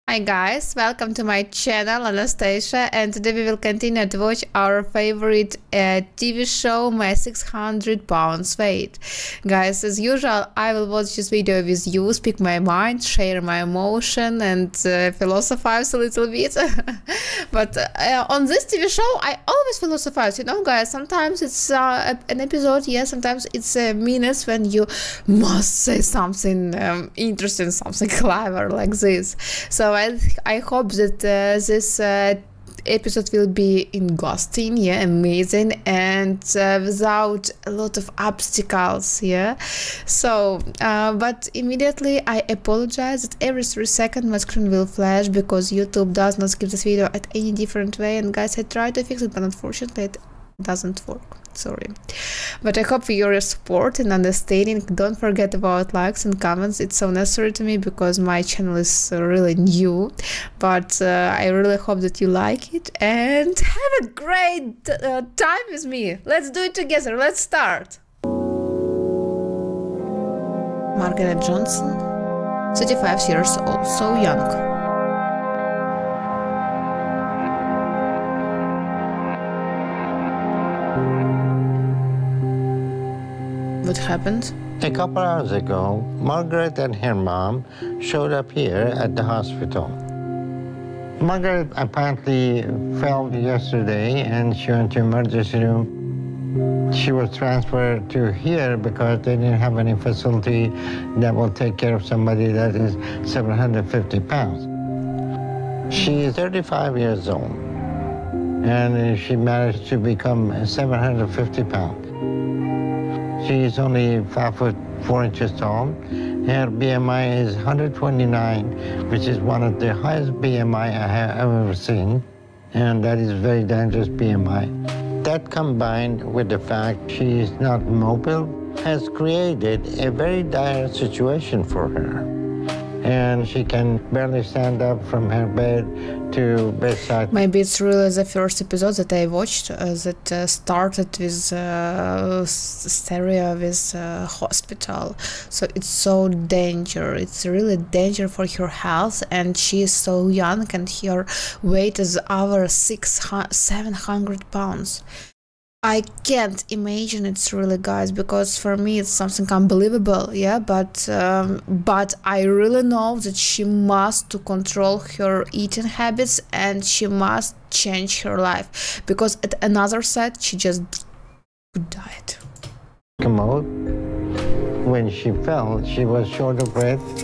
Hi guys, welcome to my channel Anastasia, and today we will continue to watch our favorite TV show, My 600 Pounds Weight. Guys, as usual, I will watch this video with you, speak my mind, share my emotion and philosophize a little bit. But on this TV show, I always philosophize, you know guys, sometimes it's an episode, yes, sometimes it's minutes when you must say something interesting, something clever like this. So I hope that this episode will be interesting, yeah, amazing, and without a lot of obstacles, yeah. So but immediately I apologize that every 3 seconds my screen will flash because YouTube does not give this video at any different way, and guys, I try to fix it, but unfortunately it doesn't work. Sorry, but I hope for your support and understanding. Don't forget about likes and comments. It's so necessary to me because my channel is really new, but I really hope that you like it and have a great time with me. Let's do it together. Let's start. Margaret Johnson, 35 years old, so young. What happened? A couple hours ago, Margaret and her mom showed up here at the hospital. Margaret apparently fell yesterday and she went to emergency room. She was transferred to here because they didn't have any facility that will take care of somebody that is 750 pounds. She is 35 years old and she managed to become 750 pounds. She's only 5 foot 4 inches tall. Her BMI is 129, which is one of the highest BMI I have ever seen. And that is very dangerous BMI. That combined with the fact she is not mobile has created a very dire situation for her. And she can barely stand up from her bed to bedside. Maybe it's really the first episode that I watched that started with stereo with hospital. So it's so dangerous. It's really danger for her health, and she is so young, and her weight is over 700 pounds. I can't imagine it's really, guys, because for me it's something unbelievable, yeah, but I really know that she must to control her eating habits and she must change her life, because at another side she just died. Commode. When she fell, she was short of breath,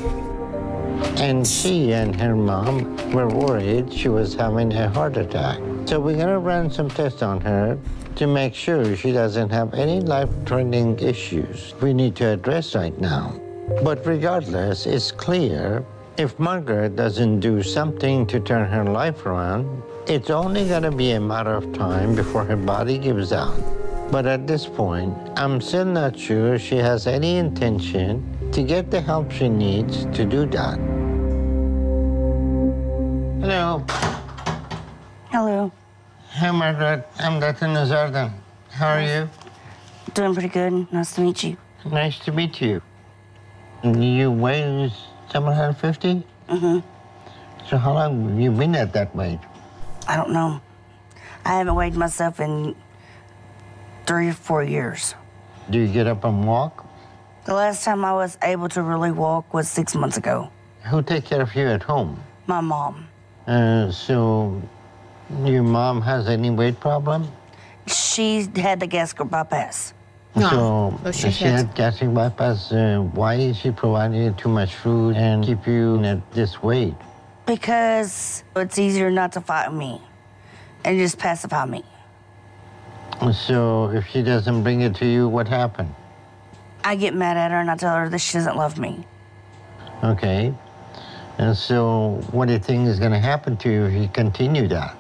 and she and her mom were worried she was having a heart attack. So we're gonna run some tests on her to make sure she doesn't have any life-threatening issues we need to address right now. But regardless, it's clear if Margaret doesn't do something to turn her life around, it's only gonna be a matter of time before her body gives out. But at this point, I'm still not sure she has any intention to get the help she needs to do that. Hello. Hello. Hi, Margaret. I'm Younan Nowzaradan. How are you? Doing pretty good. Nice to meet you. Nice to meet you. You weigh 750? Mm-hmm. So how long have you been at that weight? I don't know. I haven't weighed myself in 3 or 4 years. Do you get up and walk? The last time I was able to really walk was 6 months ago. Who takes care of you at home? My mom. So your mom has any weight problem? She had the gastric bypass. No, So she had gastric bypass. Why is she providing you too much food and keep you at this weight? Because it's easier not to fight me and just pacify me. So if she doesn't bring it to you, what happened? I get mad at her and I tell her that she doesn't love me. Okay. And so what do you think is going to happen to you if you continue that?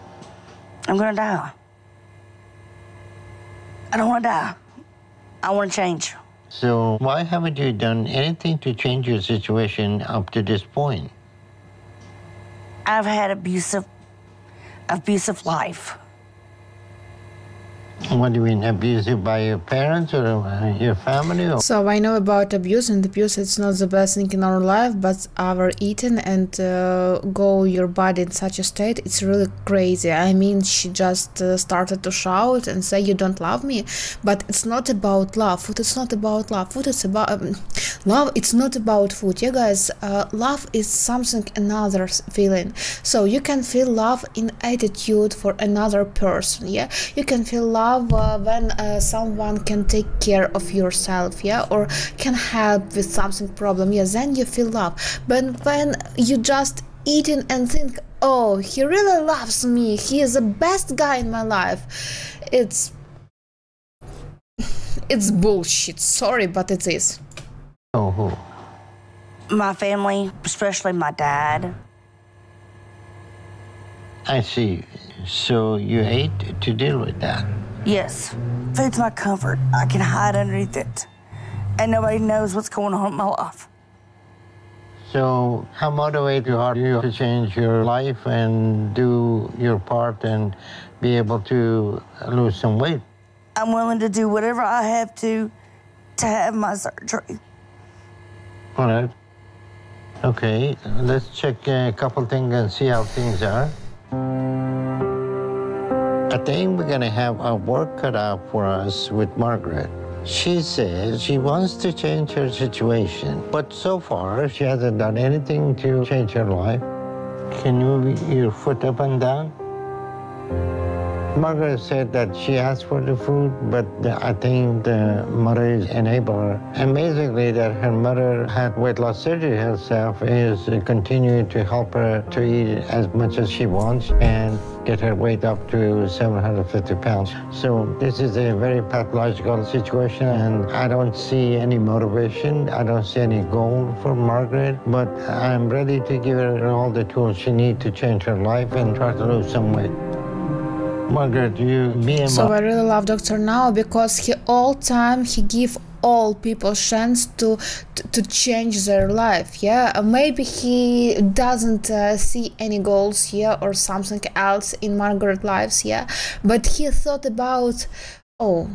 I'm gonna die. I don't want to die. I want to change. So why haven't you done anything to change your situation up to this point? I've had abusive life. What do you mean, abusive by your parents or your family? Or? So I know about abuse, and abuse it's not the best thing in our life, but our eating and go your body in such a state, it's really crazy. I mean, she just started to shout and say you don't love me, but it's not about love. Food is not about love. Food is about love. It's not about food. Yeah, guys, love is something another feeling. So you can feel love in attitude for another person. Yeah, you can feel love when someone can take care of yourself, yeah, or can help with something problem, yeah, then you feel love. But when you just eating and think, oh, he really loves me, he is the best guy in my life, it's bullshit. Sorry, but it is. Oh, who? My family, especially my dad. I see. So you ate to deal with that? Yes. Food's my comfort. I can hide underneath it. And nobody knows what's going on in my life. So how motivated are you to change your life and do your part and be able to lose some weight? I'm willing to do whatever I have to have my surgery. All right. Okay, let's check a couple things and see how things are. I think we're gonna have our work cut out for us with Margaret. She says she wants to change her situation, but so far she hasn't done anything to change her life. Can you move your foot up and down? Margaret said that she asked for the food, but I think the mother is enabler. Amazingly, that her mother had weight loss surgery herself is continuing to help her to eat as much as she wants and get her weight up to 750 pounds. So this is a very pathological situation, and I don't see any motivation. I don't see any goal for Margaret, but I'm ready to give her all the tools she needs to change her life and try to lose some weight. Margaret, you be So I really love Dr. Now because he all time he give all people chance to change their life. Yeah, maybe he doesn't see any goals here or something else in Margaret lives. Yeah, but he thought about, oh,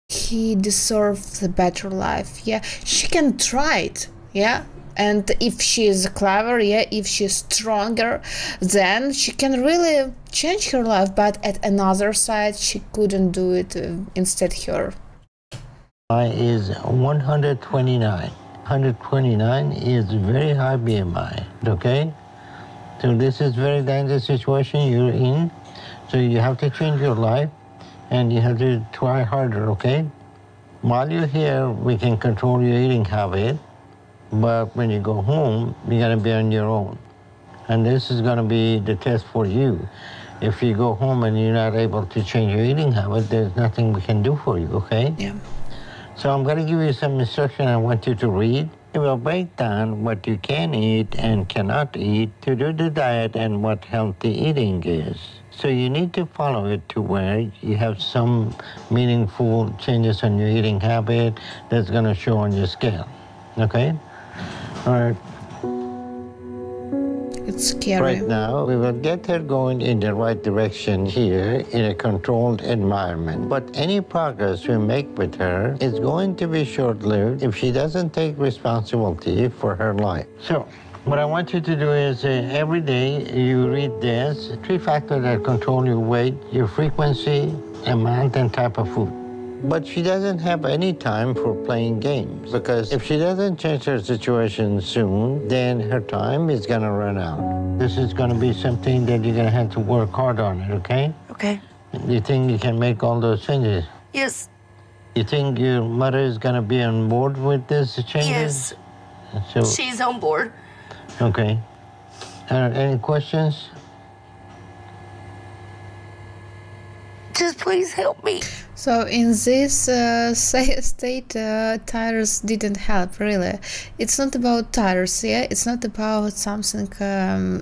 he deserves a better life. Yeah, she can try it. Yeah. And if she is clever, yeah, if she's stronger, then she can really change her life. But at another side, she couldn't do it. Instead, her is 129. 129 is very high BMI. Okay, so this is very dangerous situation you're in. So you have to change your life, and you have to try harder. Okay, while you're here, we can control your eating habit. But when you go home, you're going to be on your own. And this is going to be the test for you. If you go home and you're not able to change your eating habit, there's nothing we can do for you, okay? Yeah. So I'm going to give you some instruction I want you to read. It will break down what you can eat and cannot eat to do the diet and what healthy eating is. So you need to follow it to where you have some meaningful changes on your eating habit that's going to show on your scale, okay? All right. It's scary. Right now, we will get her going in the right direction here in a controlled environment. But any progress we make with her is going to be short-lived if she doesn't take responsibility for her life. So, what I want you to do is every day you read this, 3 factors that control your weight, your frequency, amount, and type of food. But she doesn't have any time for playing games, because if she doesn't change her situation soon, then her time is going to run out. This is going to be something that you're going to have to work hard on it, okay? Okay. You think you can make all those changes? Yes. You think your mother is going to be on board with this changes? Yes. So, She's on board. okay. Any questions? Just please help me. So in this state, tires didn't help, really. It's not about tires, yeah? It's not about something,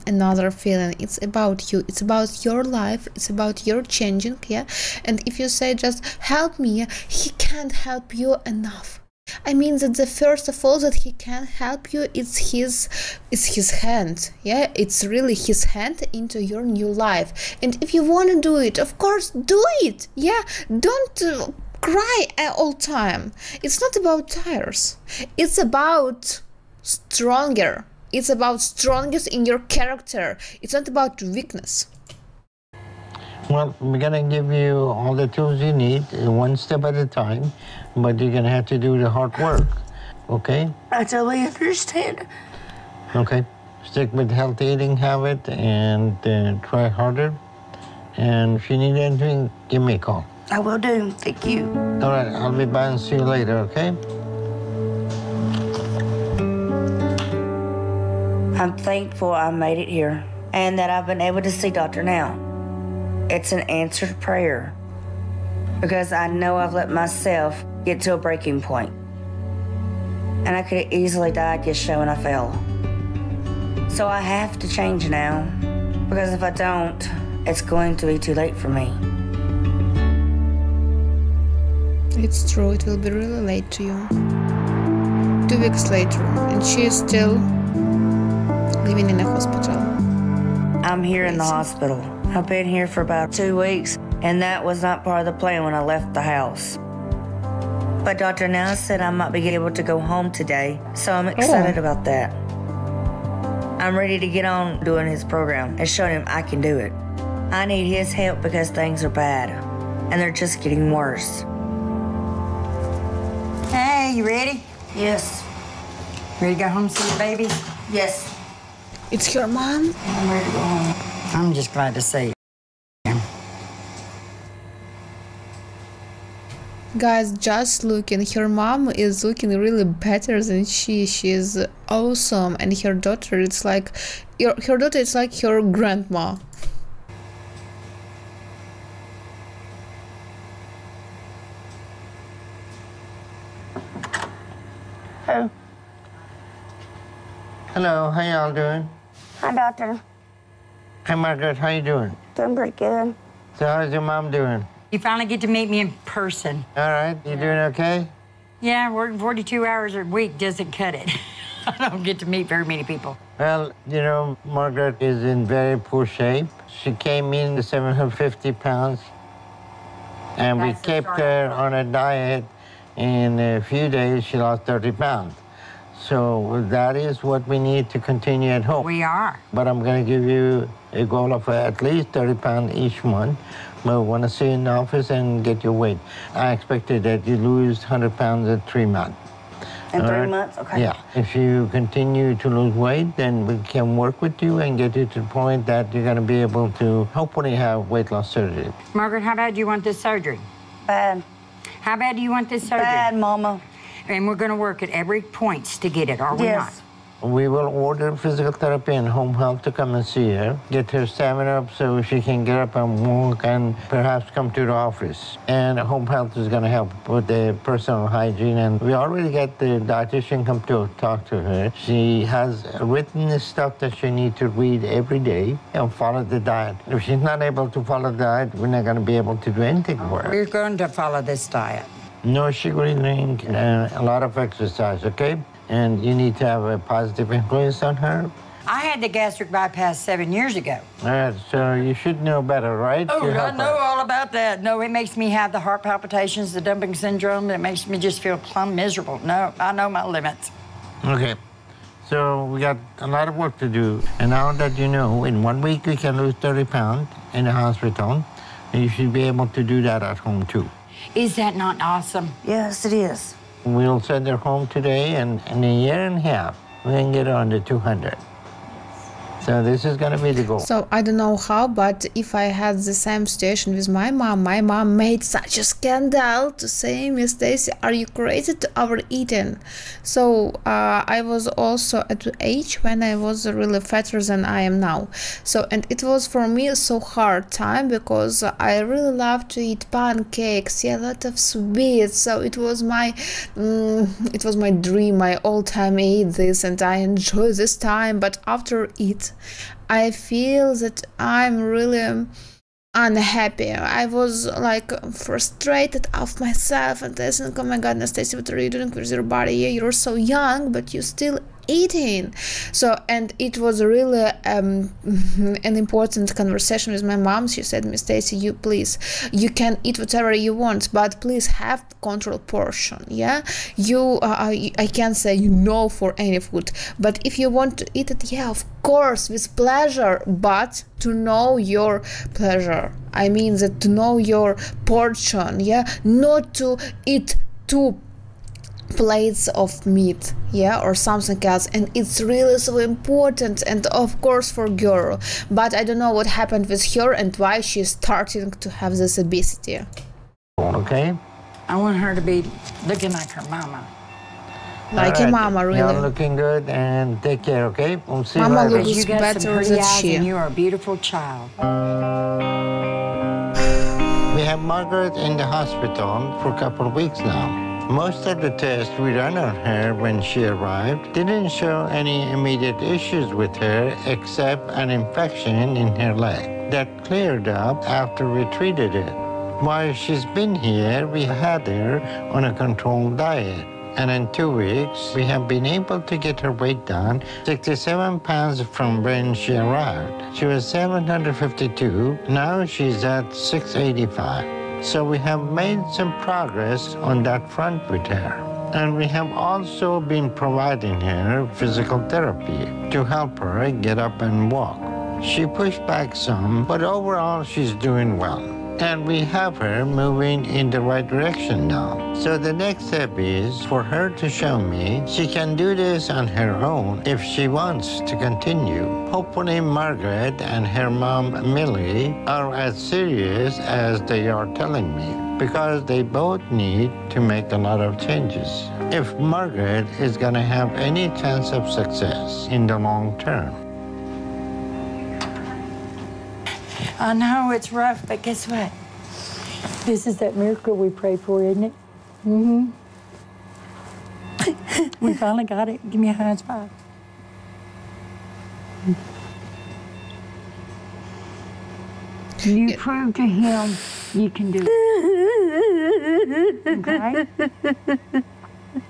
another feeling. It's about you. It's about your life. It's about your changing, yeah? And if you say just help me, he can't help you enough. I mean that the first of all that he can help you, it's his hand. Yeah, it's really his hand into your new life. And if you want to do it, of course, do it. Yeah, don't cry all time. It's not about tires. It's about stronger. It's about strongest in your character. It's not about weakness. Well, we're going to give you all the tools you need, one step at a time, but you're going to have to do the hard work, okay? I totally understand. Okay. Stick with healthy eating habit and try harder. And if you need anything, give me a call. I will do. Thank you. All right, I'll be by and see you later, okay? I'm thankful I made it here and that I've been able to see Dr. Now. It's an answered prayer because I know I've let myself get to a breaking point. And I could have easily died yesterday when I fell. So I have to change now because if I don't, it's going to be too late for me. It's true, it will be really late to you. 2 weeks later, and she is still living in a hospital. I'm here in the hospital. I've been here for about 2 weeks, and that was not part of the plan when I left the house. But Dr. Now said I might be able to go home today, so I'm excited about that. I'm ready to get on doing his program and showing him I can do it. I need his help because things are bad, and they're just getting worse. Hey, you ready? Yes. Ready to go home see your baby? Yes. It's her mom? I'm ready to go home. I'm just glad to see you. Guys, just looking, her mom is looking really better than she. She's awesome, and her daughter, it's like her daughter is like her grandma. Oh. Hello, how y'all doing? Hi, Doctor. Hi, Margaret, how you doing? Doing pretty good. So how's your mom doing? You finally get to meet me in person. All right, you doing okay? Yeah, working 42 hours a week doesn't cut it. I don't get to meet very many people. Well, you know, Margaret is in very poor shape. She came in to 750 pounds, and we That's the kept start. her on a diet. In a few days, she lost 30 pounds. So that is what we need to continue at home. We are. But I'm going to give you a goal of at least 30 pounds each month. But we want to see you in the office and get your weight. I expected that you lose 100 pounds in 3 months. In All 3 right? months? Okay. Yeah. If you continue to lose weight, then we can work with you and get you to the point that you're going to be able to hopefully have weight loss surgery. Margaret, how bad do you want this surgery? Bad. How bad do you want this surgery? Bad, Mama. And we're going to work at every point to get it, are we not? Yes. We will order physical therapy and home health to come and see her, get her stamina up so she can get up and walk and perhaps come to the office. And home health is going to help with the personal hygiene. And we already got the dietitian come to talk to her. She has written the stuff that she needs to read every day and follow the diet. If she's not able to follow the diet, we're not going to be able to do anything for her. We're going to follow this diet. No sugary drink and a lot of exercise, okay? And you need to have a positive influence on her. I had the gastric bypass 7 years ago. All right, so you should know better, right? Oh, To I help know her. all about that. No, it makes me have the heart palpitations, the dumping syndrome. It makes me just feel plumb miserable. No, I know my limits. Okay, so we got a lot of work to do. And now that you know, in 1 week we can lose 30 pounds in the hospital, and you should be able to do that at home too. Is that not awesome? Yes, it is. We'll send her home today, and in a year and a half, we can get her under 200. So this is going to be the goal. So I don't know how, but if I had the same situation with my mom made such a scandal to say, Miss Stacy, are you crazy to overeating? So I was also at the age when I was really fatter than I am now. So, and it was for me a so hard time because I really love to eat pancakes, yeah, a lot of sweets. So it was my dream. I all time eat this and I enjoy this time. But after it, I feel that I'm really unhappy. I was like frustrated of myself, and I think, oh my god, Anastasia, what are you doing with your body? Yeah, you're so young, but you still eating. So, and it was really an important conversation with my mom. She said, Miss Stacy, you please, you can eat whatever you want, but please have control portion. Yeah, you I can't say no for any food, but if you want to eat it, yeah, of course, with pleasure, but to know your pleasure. I mean that to know your portion. Yeah, not to eat too plates of meat, yeah, or something else. And it's really so important, and of course for girl, but I don't know what happened with her and why she's starting to have this obesity. Okay. I want her to be looking like her mama. Like your mama, really. You're looking good, and take care, okay? We'll see Mama you later. looks You got better some pretty than eyes, she. and you are a beautiful child. We have Margaret in the hospital for a couple of weeks now. Most of the tests we ran on her when she arrived didn't show any immediate issues with her except an infection in her leg that cleared up after we treated it. While she's been here, we had her on a controlled diet. And in 2 weeks, we have been able to get her weight down 67 pounds from when she arrived. She was 752, now she's at 685. So we have made some progress on that front with her. And we have also been providing her physical therapy to help her get up and walk. She pushed back some, but overall she's doing well. And we have her moving in the right direction now. So the next step is for her to show me she can do this on her own if she wants to continue. Hopefully Margaret and her mom Millie are as serious as they are telling me, because they both need to make a lot of changes if Margaret is going to have any chance of success in the long term. I know it's rough, but guess what? This is that miracle we pray for, isn't it? Mm-hmm. We finally got it. Give me a high five. You prove to him you can do it. Okay?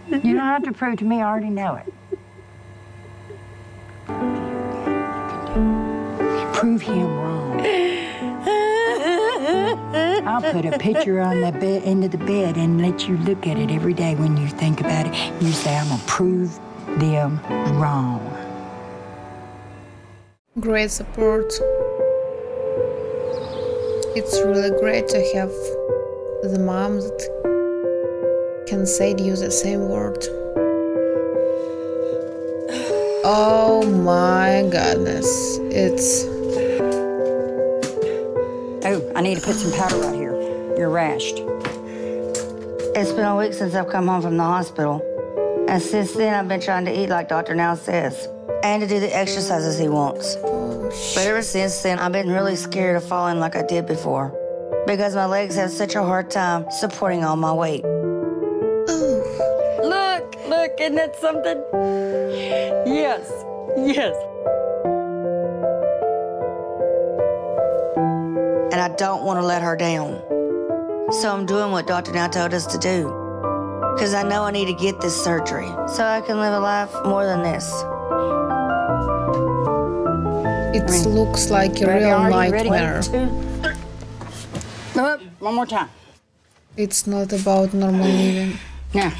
You don't have to prove to me, I already know it. Prove him wrong. I'll put a picture on the bed, end of the bed, and let you look at it every day when you think about it. You say, I'm gonna prove them wrong. Great support. It's really great to have the mom that can say to you the same word. Oh my goodness, it's... Oh, I need to put some powder right here. You're rashed. It's been a week since I've come home from the hospital. And since then, I've been trying to eat like Dr. Now says, and to do the exercises he wants. But ever since then, I've been really scared of falling like I did before, because my legs have such a hard time supporting all my weight. Look, isn't that something? Yes. And I don't want to let her down. So I'm doing what Dr. Now told us to do, because I know I need to get this surgery so I can live a life more than this. It looks like a real nightmare. One more time. It's not about normal living. Now.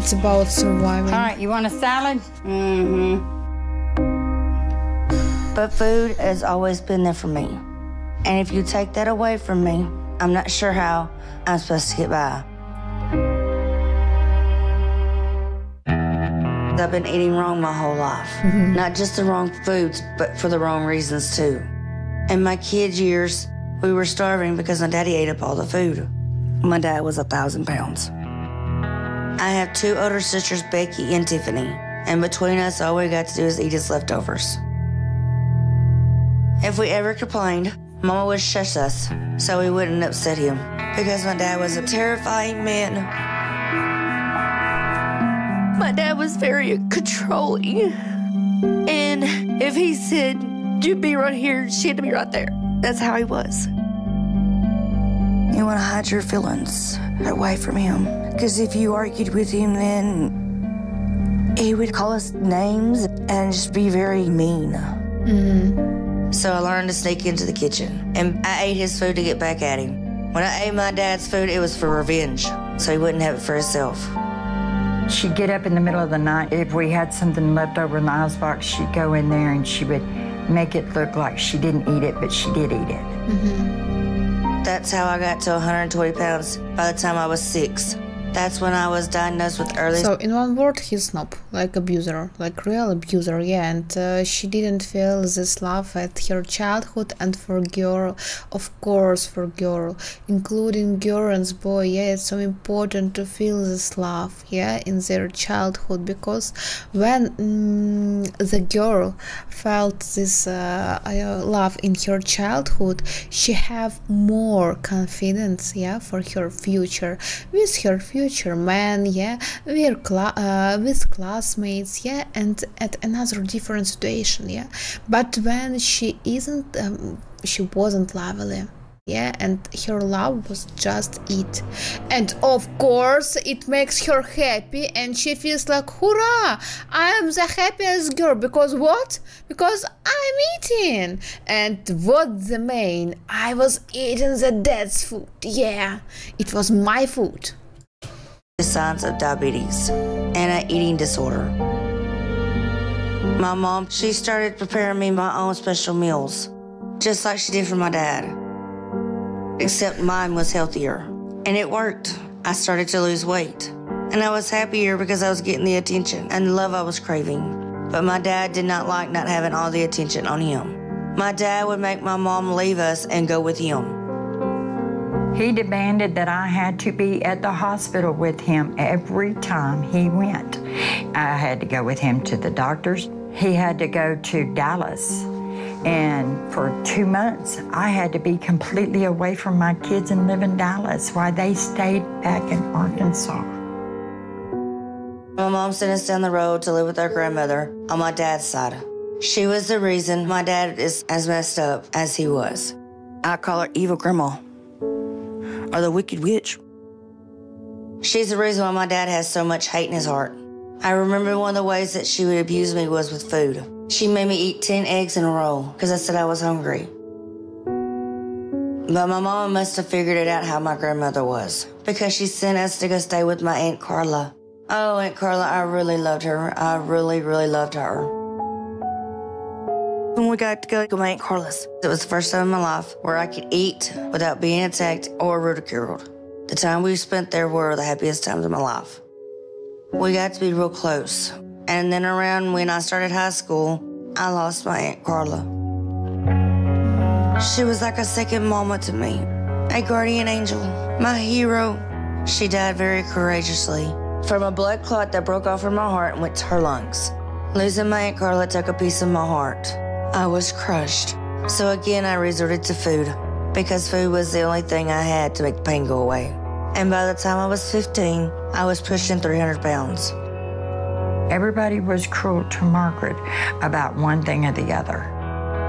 It's about surviving. All right, you want a salad? Mm-hmm. But food has always been there for me. And if you take that away from me, I'm not sure how I'm supposed to get by. I've been eating wrong my whole life. Not just the wrong foods, but for the wrong reasons too. In my kids' years, we were starving because my daddy ate up all the food. My dad was 1,000 pounds. I have 2 older sisters, Becky and Tiffany, and between us, all we got to do is eat his leftovers. If we ever complained, Mama would shush us so we wouldn't upset him, because my dad was a terrifying man. My dad was very controlling, and if he said, you'd be right here, she had to be right there. That's how he was. You want to hide your feelings away from him. Because if you argued with him, then he would call us names and just be very mean. So I learned to sneak into the kitchen. And I ate his food to get back at him. When I ate my dad's food, it was for revenge. So he wouldn't have it for himself. She'd get up in the middle of the night. If we had something left over in the icebox, she'd go in there and she would make it look like she didn't eat it, but she did eat it. That's how I got to 120 pounds by the time I was 6. That's when I was diagnosed with early... So, in one word, he's snob, like abuser, like real abuser, yeah, and she didn't feel this love at her childhood, and for girl, of course, for girl, including girl and boy, yeah, it's so important to feel this love, yeah, in their childhood, because when the girl felt this love in her childhood, she have more confidence, yeah, for her future, with her future man, yeah, with classmates, yeah, and at another different situation, yeah. But when she wasn't lovely, yeah, and her love was just it, and of course it makes her happy, and she feels like, hurrah, I am the happiest girl, because what? Because I'm eating. And what the main, I was eating the dad's food, yeah, it was my food. Signs of diabetes and an eating disorder. My mom, she started preparing me my own special meals, just like she did for my dad, except mine was healthier, and it worked. I started to lose weight, and I was happier because I was getting the attention and the love I was craving. But my dad did not like not having all the attention on him. My dad would make my mom leave us and go with him. He demanded that I had to be at the hospital with him every time he went. I had to go with him to the doctors. He had to go to Dallas. And for 2 months, I had to be completely away from my kids and live in Dallas while they stayed back in Arkansas. My mom sent us down the road to live with our grandmother on my dad's side. She was the reason my dad is as messed up as he was. I call her Evil Grandma, or the Wicked Witch. She's the reason why my dad has so much hate in his heart. I remember one of the ways that she would abuse me was with food. She made me eat 10 eggs in a row because I said I was hungry. But my mama must have figured it out how my grandmother was, because she sent us to go stay with my Aunt Carla. Oh, Aunt Carla, I really loved her. I really, really loved her. When we got to go to my Aunt Carla's, it was the first time in my life where I could eat without being attacked or ridiculed. The time we spent there were the happiest times of my life. We got to be real close. And then around when I started high school, I lost my Aunt Carla. She was like a second mama to me, a guardian angel, my hero. She died very courageously from a blood clot that broke off from my heart and went to her lungs. Losing my Aunt Carla took a piece of my heart. I was crushed. So again, I resorted to food because food was the only thing I had to make the pain go away. And by the time I was 15, I was pushing 300 pounds. Everybody was cruel to Margaret about one thing or the other.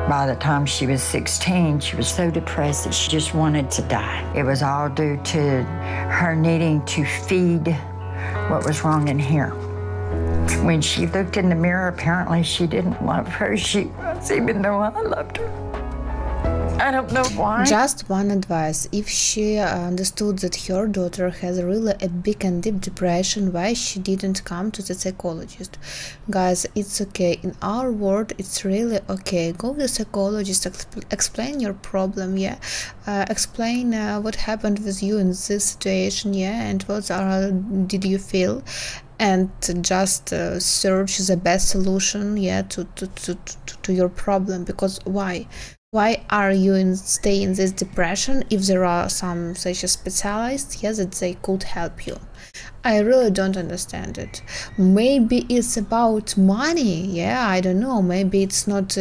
By the time she was 16, she was so depressed that she just wanted to die. It was all due to her needing to feed what was wrong in here. When she looked in the mirror, apparently she didn't love her as she was, even though I loved her. I don't know why. Just one advice: if she understood that her daughter has really a big and deep depression, why she didn't come to the psychologist? Guys, it's okay. In our world, it's really okay. Go to the psychologist, explain your problem, yeah. Explain what happened with you in this situation, yeah, and what did you feel, and just search the best solution, yeah, to your problem. Because why are you stay in this depression if there are some such a specialists, yeah, that they could help you? I really don't understand it. Maybe it's about money, yeah, I don't know. Maybe it's not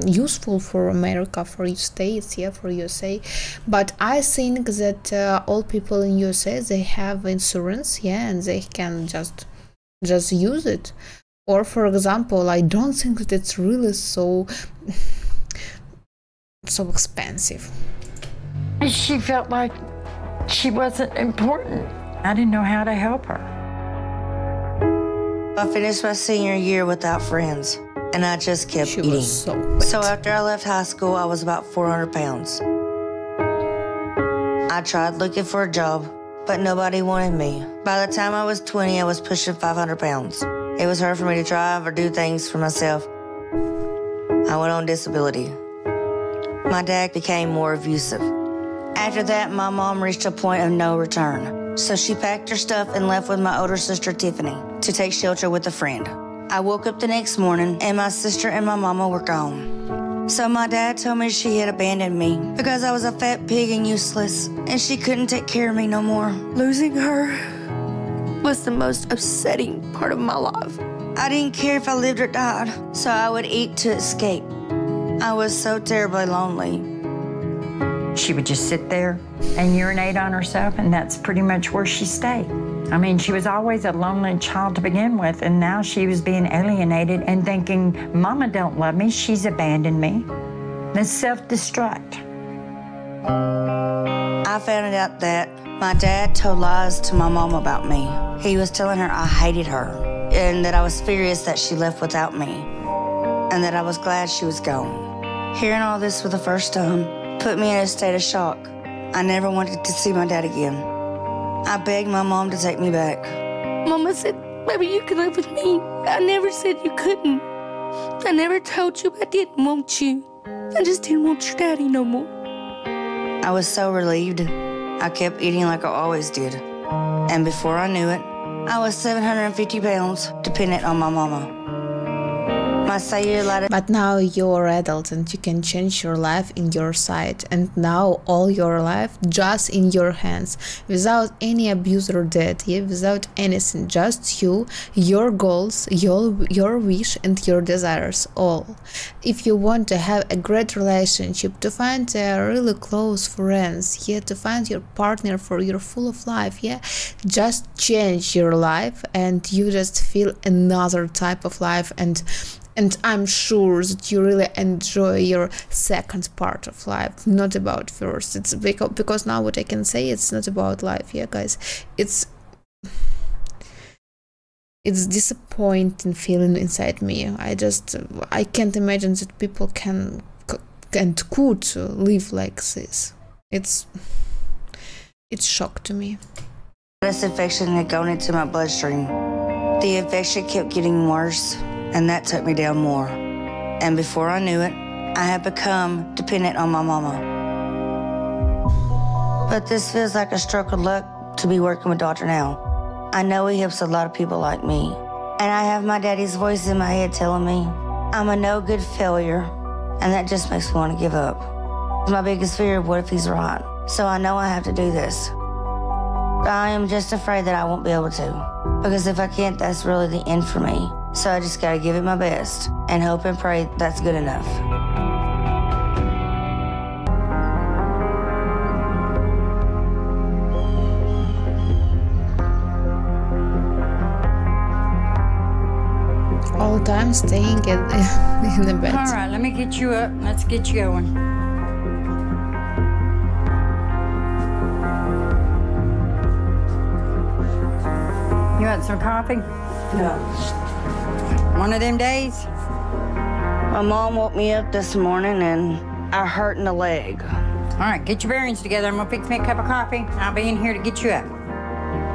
useful for America, for States, yeah, for USA. But I think that all people in USA, they have insurance, yeah, and they can just use it. Or for example, I don't think that it's really so so expensive. She felt like she wasn't important. I didn't know how to help her. I finished my senior year without friends, and I just kept She eating. was so fat. So after I left high school, I was about 400 pounds. I tried looking for a job, but nobody wanted me. By the time I was 20, I was pushing 500 pounds. It was hard for me to drive or do things for myself. I went on disability. My dad became more abusive. After that, my mom reached a point of no return. So she packed her stuff and left with my older sister, Tiffany, to take shelter with a friend. I woke up the next morning, and my sister and my mama were gone. So my dad told me she had abandoned me because I was a fat pig and useless, and she couldn't take care of me no more. Losing her was the most upsetting part of my life. I didn't care if I lived or died, so I would eat to escape. I was so terribly lonely. She would just sit there and urinate on herself, and that's pretty much where she stayed. I mean, she was always a lonely child to begin with, and now she was being alienated and thinking, Mama don't love me, she's abandoned me. That's self-destruct. I found out that my dad told lies to my mom about me. He was telling her I hated her, and that I was furious that she left without me, and that I was glad she was gone. Hearing all this for the first time put me in a state of shock. I never wanted to see my dad again. I begged my mom to take me back. Mama said, "Baby, you can live with me." I never said you couldn't. I never told you I didn't want you. I just didn't want your daddy no more. I was so relieved. I kept eating like I always did. And before I knew it, I was 750 pounds, dependent on my mama. My cellulite. But now you're adult and you can change your life in your sight, and now all your life just in your hands, without any abuse or death, yeah, without anything, just you, your goals, your wish and your desires, all. If you want to have a great relationship, to find really close friends, yeah, to find your partner for your full of life, yeah, just change your life and you just feel another type of life, and I'm sure that you really enjoy your second part of life, not about first. It's because now what I can say, it's not about life, yeah, guys. It's disappointing feeling inside me. I can't imagine that people can and could live like this. It's shock to me. This infection had gone into my bloodstream. The infection kept getting worse, and that took me down more. And before I knew it, I had become dependent on my mama. But this feels like a stroke of luck to be working with Dr. Now. I know he helps a lot of people like me. And I have my daddy's voice in my head telling me I'm a no-good failure, and that just makes me want to give up. My biggest fear of what if he's right. So I know I have to do this. I am just afraid that I won't be able to, because if I can't, that's really the end for me. So I just gotta give it my best and hope and pray that's good enough. All time staying in the bed. All right, let me get you up. Let's get you going. You want some coffee? No. One of them days? My mom woke me up this morning and I hurt in the leg. All right, get your bearings together. I'm gonna fix me a cup of coffee. I'll be in here to get you up.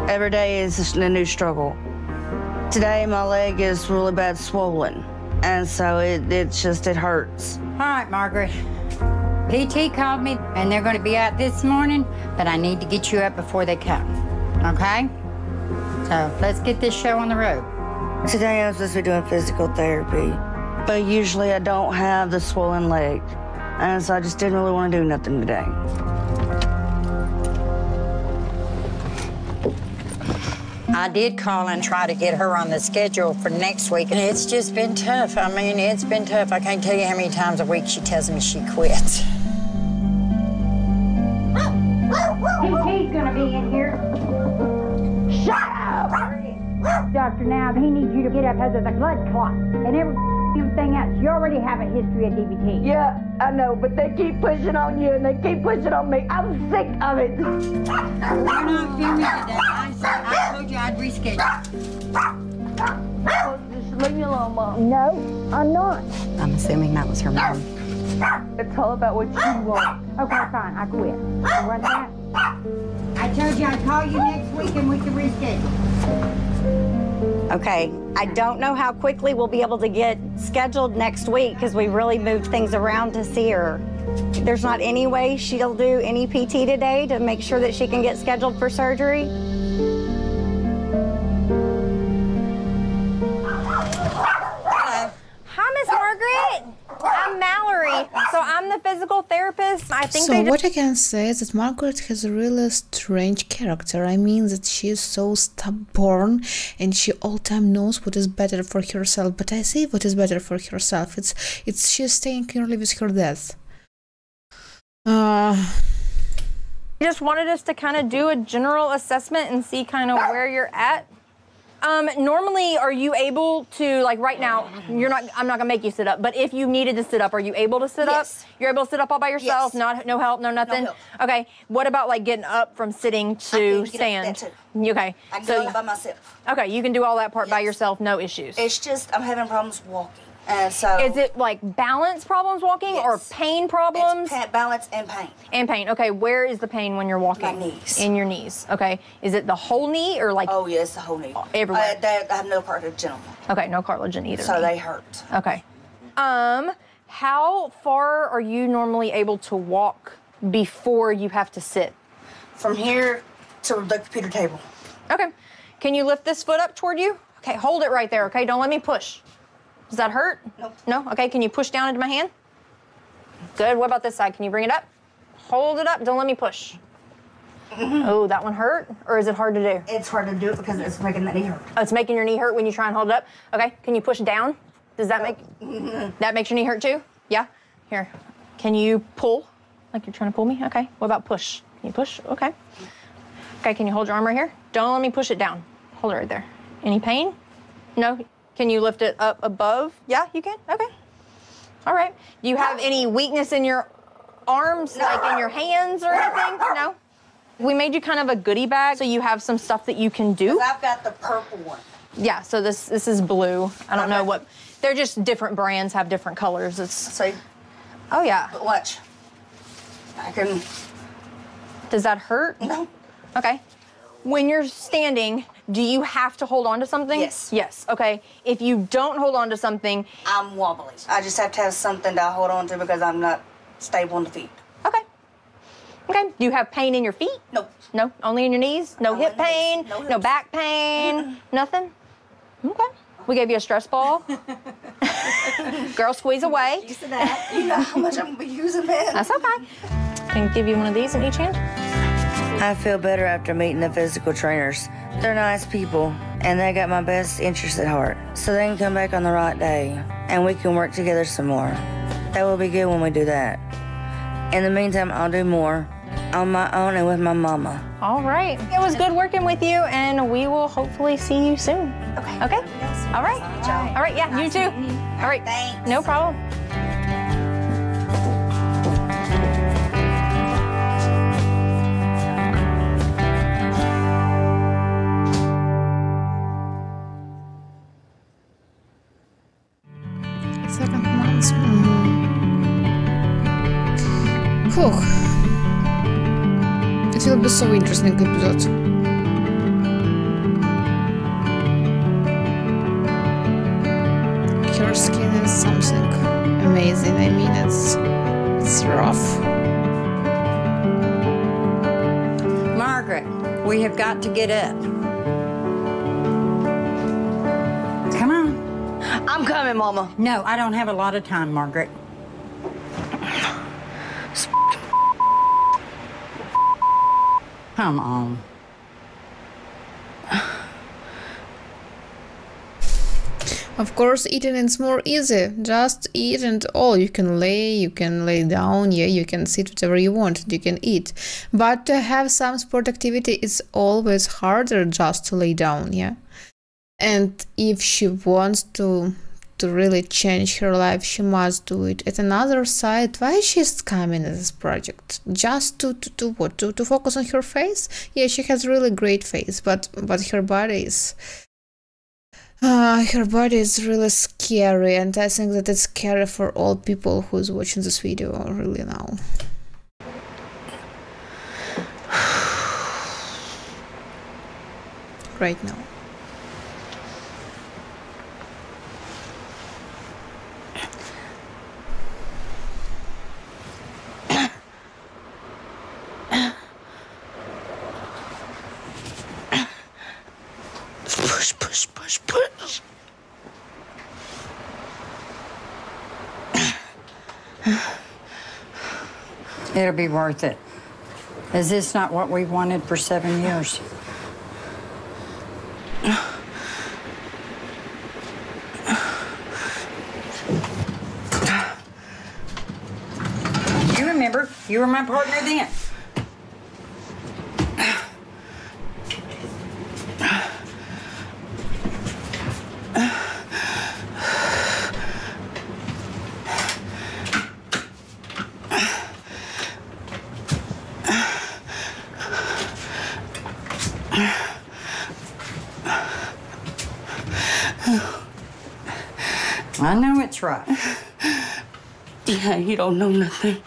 Every day is a new struggle. Today my leg is really bad swollen, and so it hurts. All right, Margaret. PT called me, and they're gonna be out this morning, but I need to get you up before they come, okay? So let's get this show on the road. Today I was supposed to be doing physical therapy, but usually I don't have the swollen leg, and so I just didn't really want to do nothing today. I did call and try to get her on the schedule for next week, and it's just been tough. I mean, it's been tough. I can't tell you how many times a week she tells me she quits. PT's gonna be in here. Shut up! Dr. Now, he needs you to get up because of the blood clot and everything else. You already have a history of DVT. Yeah, I know, but they keep pushing on you and they keep pushing on me. I'm sick of it. We're not filming today. I told you I'd reschedule. Just leave me alone, Mom. No, I'm not. I'm assuming that was her mom. It's all about what you want. Okay, fine. I quit. You want that? I told you I'd call you next week and we can reschedule. Okay, I don't know how quickly we'll be able to get scheduled next week because we really moved things around to see her. There's not any way she'll do any PT today to make sure that she can get scheduled for surgery. Hi, Miss Margaret. I'm Mallory. So I'm the physical therapist. I think So what I can say is that Margaret has a really strange character. I mean that she is so stubborn and she all time knows what is better for herself. But I say what is better for herself. It's she's staying clearly with her death. just wanted us to kind of do a general assessment and see kind of where you're at. Normally, are you able to, like right now, I'm not gonna make you sit up, but if you needed to sit up, are you able to sit up? You're able to sit up all by yourself? Yes. No help, no nothing? No help. Okay, what about like getting up from sitting to stand? I Okay. can do it by myself. Okay, you can do all that part by yourself, no issues. It's just, I'm having problems walking. And so. Is it like balance problems walking or pain problems? It's balance and pain. And pain. Okay, where is the pain when you're walking? My knees. In your knees. Okay. Is it the whole knee or like? Oh, yes, the whole knee. Everywhere. I have no cartilage in them. Okay, no cartilage in either. So knee. they hurt. Okay. How far are you normally able to walk before you have to sit? From here to the computer table. Okay. Can you lift this foot up toward you? Okay, hold it right there, okay? Don't let me push. Does that hurt? No. No? Okay, can you push down into my hand? Good. What about this side? Can you bring it up? Hold it up. Don't let me push. Oh, that one hurt? Or is it hard to do? It's hard to do it because it's making that knee hurt. Oh, it's making your knee hurt when you try and hold it up? Okay, can you push down? Does that make... That makes your knee hurt too? Yeah? Here. Can you pull? Like you're trying to pull me? Okay. What about push? Can you push? Okay. Okay, can you hold your arm right here? Don't let me push it down. Hold it right there. Any pain? No? Can you lift it up above? Yeah, you can? Okay. All right. Do you have any weakness in your arms, like in your hands or anything? No? We made you kind of a goodie bag, so you have some stuff that you can do. I've got the purple one. Yeah, so this is blue. I don't know what, they're just different brands, have different colors. It's. See? Oh, yeah. But watch. I can. Does that hurt? No. Okay. When you're standing, do you have to hold on to something? Yes. Yes, okay. If you don't hold on to something... I'm wobbly. I just have to have something to hold on to because I'm not stable on the feet. Okay. Okay. Do you have pain in your feet? No. No? Only in your knees? No hip pain? No hips. No back pain? Nothing? Okay. We gave you a stress ball. Girl, squeeze away. Used to that. You know how much I'm going to be using that. That's okay. Can give you one of these in each hand? I feel better after meeting the physical trainers. They're nice people, and they got my best interests at heart. So they can come back on the right day, and we can work together some more. That will be good when we do that. In the meantime, I'll do more on my own and with my mama. All right. It was good working with you, and we will hopefully see you soon. Okay. Okay? All right. All right, yeah, you too. All right. Thanks. No problem. Second month. Whew. It will be so interesting episode. Her skin is something amazing. I mean, it's rough. Margaret, we have got to get up. Come on. I'm coming, Mama. No, I don't have a lot of time, Margaret. Come on. Of course, eating is more easy. Just eat and all. You can lay down, yeah, you can sit whatever you want, you can eat. But to have some sport activity, it's always harder just to lay down, yeah. And if she wants to to really change her life, she must do it. At another side, why she's coming at this project? Just to what? To focus on her face? Yeah, she has really great face, but her body is really scary, and I think that it's scary for all people who's watching this video really now. Right now. Push. It'll be worth it. Is this not what we wanted for 7 years? You remember, you were my partner then. I know it's right. Yeah, you don't know nothing.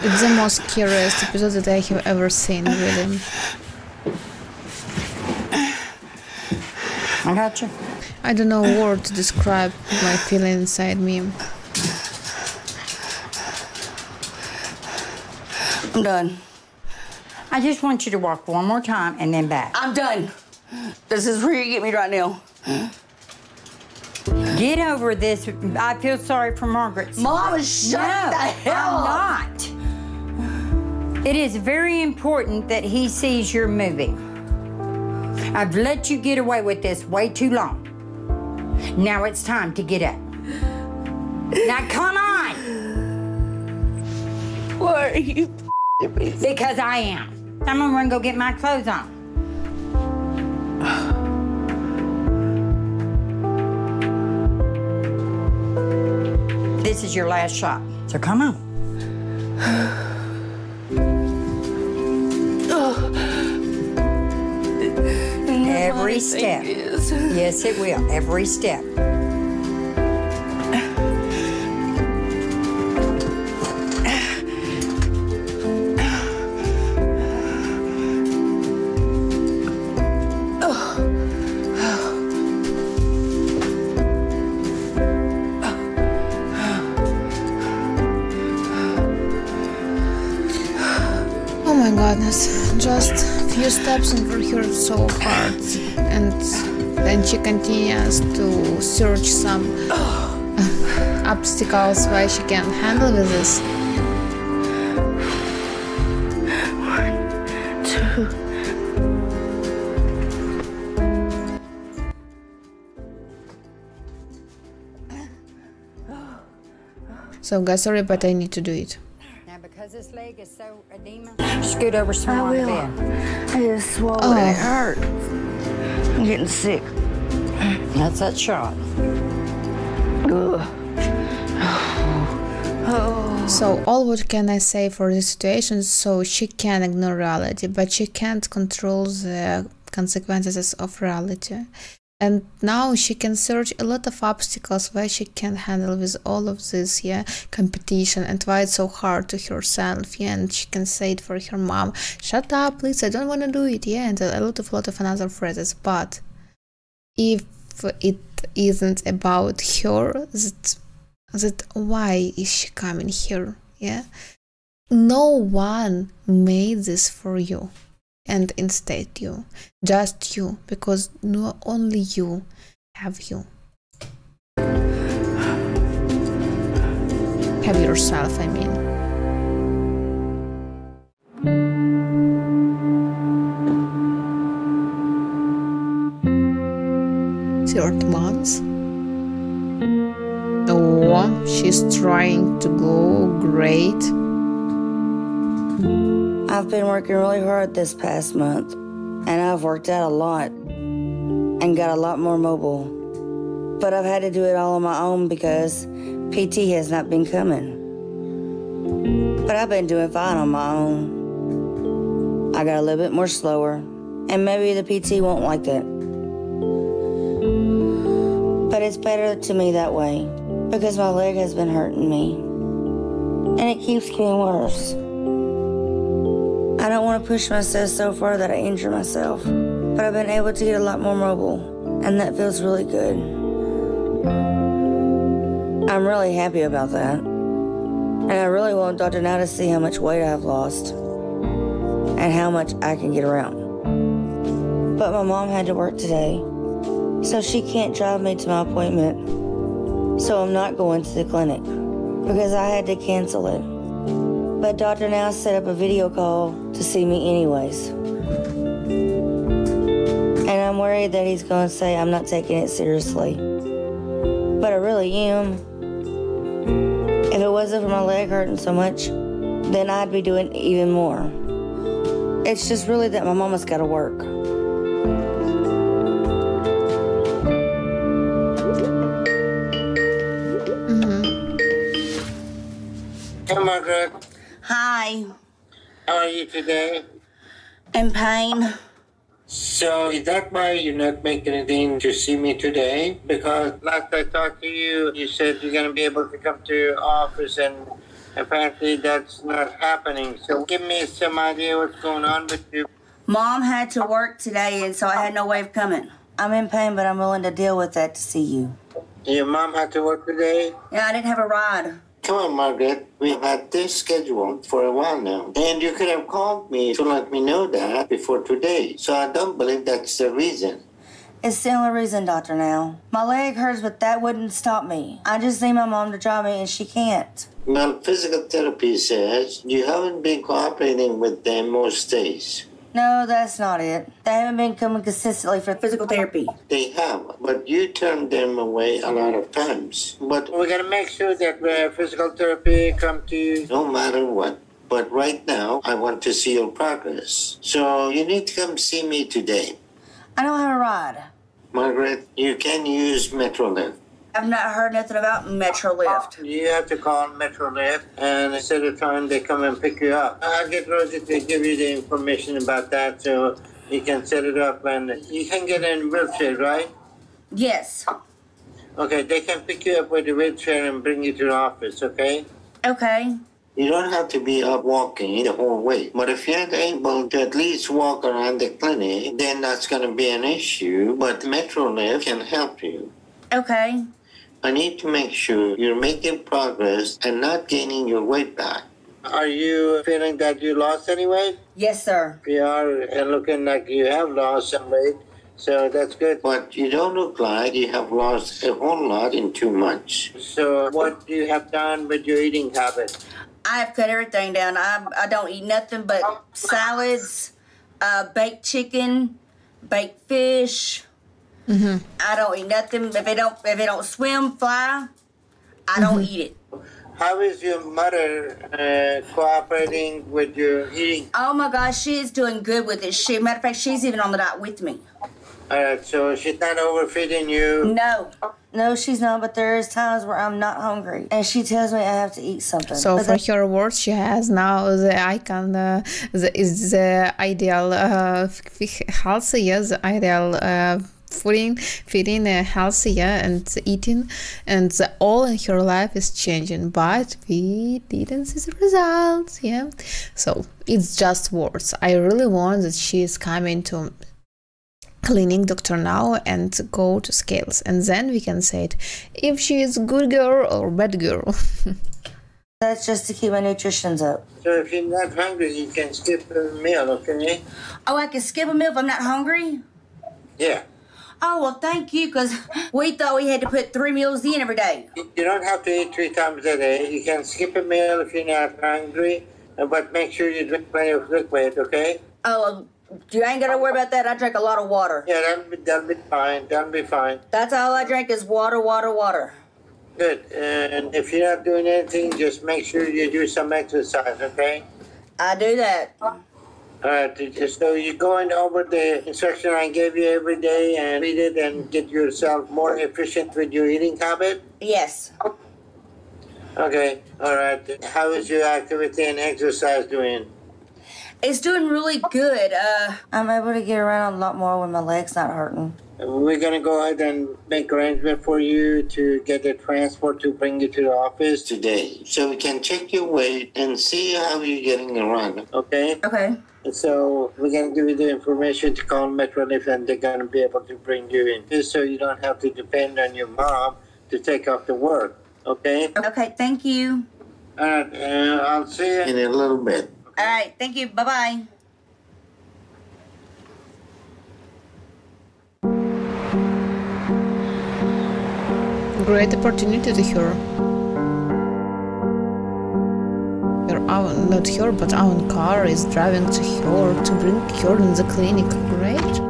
It's the most scariest episode that I have ever seen, really. I got you. I don't know word to describe my feeling inside me. I'm done. I just want you to walk one more time and then back. I'm done. This is where you get me right now. Get over this. I feel sorry for Margaret. Mom, shut the hell up. I'm not. It is very important that he sees you're moving. I've let you get away with this way too long. Now it's time to get up. Now come on! Why are you me? Because I am. I'm gonna run go get my clothes on. This is your last shot, so come on. Every step. Yes, it will. Every step. Oh my goodness, just a few steps and for her so hard, and then she continues to search some obstacles why she can't handle with this. 1, 2. So guys, sorry, but I need to do it. Now, because this leg is so edema, scoot over some on the bed. I just swallowed and it hurts. I'm getting sick. That's that shot. So all what can I say for this situation? So she can ignore reality, but she can't control the consequences of reality. And now she can search a lot of obstacles why she can't handle with all of this, yeah, competition, and why it's so hard to herself, yeah, and she can say it for her mom, shut up, please, I don't want to do it, yeah, and a lot of another phrases. But if it isn't about her, that why is she coming here, yeah? No one made this for you. And instead you, just you, because not only you have you. Have yourself, I mean. she's trying to go great. I've been working really hard this past month, and I've worked out a lot and got a lot more mobile. But I've had to do it all on my own because PT has not been coming. But I've been doing fine on my own. I got a little bit more slower, and maybe the PT won't like it. But it's better to me that way because my leg has been hurting me, and it keeps getting worse. I don't want to push myself so far that I injure myself, but I've been able to get a lot more mobile, and that feels really good. I'm really happy about that. And I really want Dr. Now to see how much weight I've lost and how much I can get around. But my mom had to work today, so she can't drive me to my appointment. So I'm not going to the clinic because I had to cancel it. But Dr. Now set up a video call to see me anyways. And I'm worried that he's going to say I'm not taking it seriously. But I really am. If it wasn't for my leg hurting so much, then I'd be doing even more. It's just really that my mama's got to work. Hey, Margaret. Hi. How are you today? In pain. So is that why you're not making anything to see me today? Because last I talked to you, you said you're going to be able to come to your office, and apparently that's not happening. So give me some idea what's going on with you. Mom had to work today, and so I had no way of coming. I'm in pain, but I'm willing to deal with that to see you. Your mom had to work today? Yeah, I didn't have a ride. Come on, Margaret. We've had this scheduled for a while now. And you could have called me to let me know that before today. So I don't believe that's the reason. It's the only reason, Dr. Now. My leg hurts, but that wouldn't stop me. I just need my mom to drive me, and she can't. Well, physical therapy says you haven't been cooperating with them most days. No, that's not it. They haven't been coming consistently for physical therapy. They have, but you turned them away a lot of times. But we're going to make sure that physical therapy come to you no matter what. But right now, I want to see your progress. So you need to come see me today. I don't have a ride. Margaret, you can use Metrolift. I've not heard nothing about Metrolift. You have to call Metrolift, and instead of time, they come and pick you up. I'll get Rosie to give you the information about that so you can set it up, and you can get in a wheelchair, right? Yes. Okay, they can pick you up with the wheelchair and bring you to the office, okay? Okay. You don't have to be up walking the whole way. But if you're able to at least walk around the clinic, then that's going to be an issue. But Metrolift can help you. Okay. I need to make sure you're making progress and not gaining your weight back. Are you feeling that you lost any weight? Yes, sir. You are, and looking like you have lost some weight, so that's good. But you don't look like you have lost a whole lot in 2 months. So what you have done with your eating habit? I've cut everything down. I don't eat nothing but salads, baked chicken, baked fish. Mm-hmm. I don't eat nothing. If it don't swim, fly, I don't eat it. How is your mother cooperating with your eating? Oh my gosh, she is doing good with it. Matter of fact, she's even on the diet with me. All right, so she's not overfeeding you? No, she's not, but there is times where I'm not hungry, and she tells me I have to eat something. So for her words, she has now the icon, is the ideal healthy, yes, the ideal feeding healthier and eating, and all in her life is changing, but we didn't see the results. Yeah, so it's just words. I really want that she is coming to clinic Dr. Now and go to scales, and then we can say it if she is good girl or bad girl. That's just to keep my nutritions up. So if you're not hungry, you can skip a meal, okay? Oh, I can skip a meal if I'm not hungry? Yeah. Oh, well, thank you, because we thought we had to put 3 meals in every day. You don't have to eat 3 times a day. You can skip a meal if you're not hungry, but make sure you drink plenty of liquid, okay? Oh, you ain't got to worry about that. I drink a lot of water. Yeah, that'll be fine. That'll be fine. That's all I drink is water, water, water. Good. And if you're not doing anything, just make sure you do some exercise, okay? I do that. All right. So you're going over the instruction I gave you every day and read it and get yourself more efficient with your eating habit? Yes. Okay. All right. How is your activity and exercise doing? It's doing really good. I'm able to get around a lot more when my leg's not hurting. We're going to go ahead and make arrangement for you to get a transport to bring you to the office today. So we can check your weight and see how you're getting around, okay? Okay. So we're going to give you the information to call Metrolift and they're going to be able to bring you in. Just so you don't have to depend on your mom to take off the work, okay? Okay, thank you. All right, I'll see you in a little bit. All right, thank you. Bye-bye. Great opportunity to her. Not her, but our car is driving to her to bring her in the clinic. Great.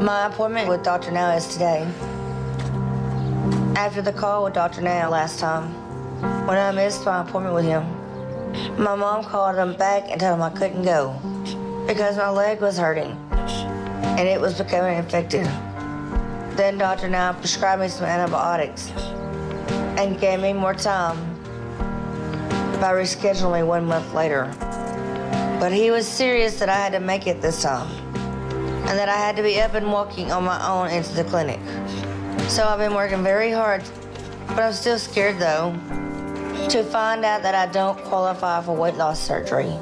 My appointment with Dr. Now is today. After the call with Dr. Now last time, when I missed my appointment with him, my mom called him back and told him I couldn't go because my leg was hurting and it was becoming infected. Then Dr. Now prescribed me some antibiotics and gave me more time by rescheduling me 1 month later. But he was serious that I had to make it this time and that I had to be up and walking on my own into the clinic. So I've been working very hard, but I'm still scared though to find out that I don't qualify for weight loss surgery.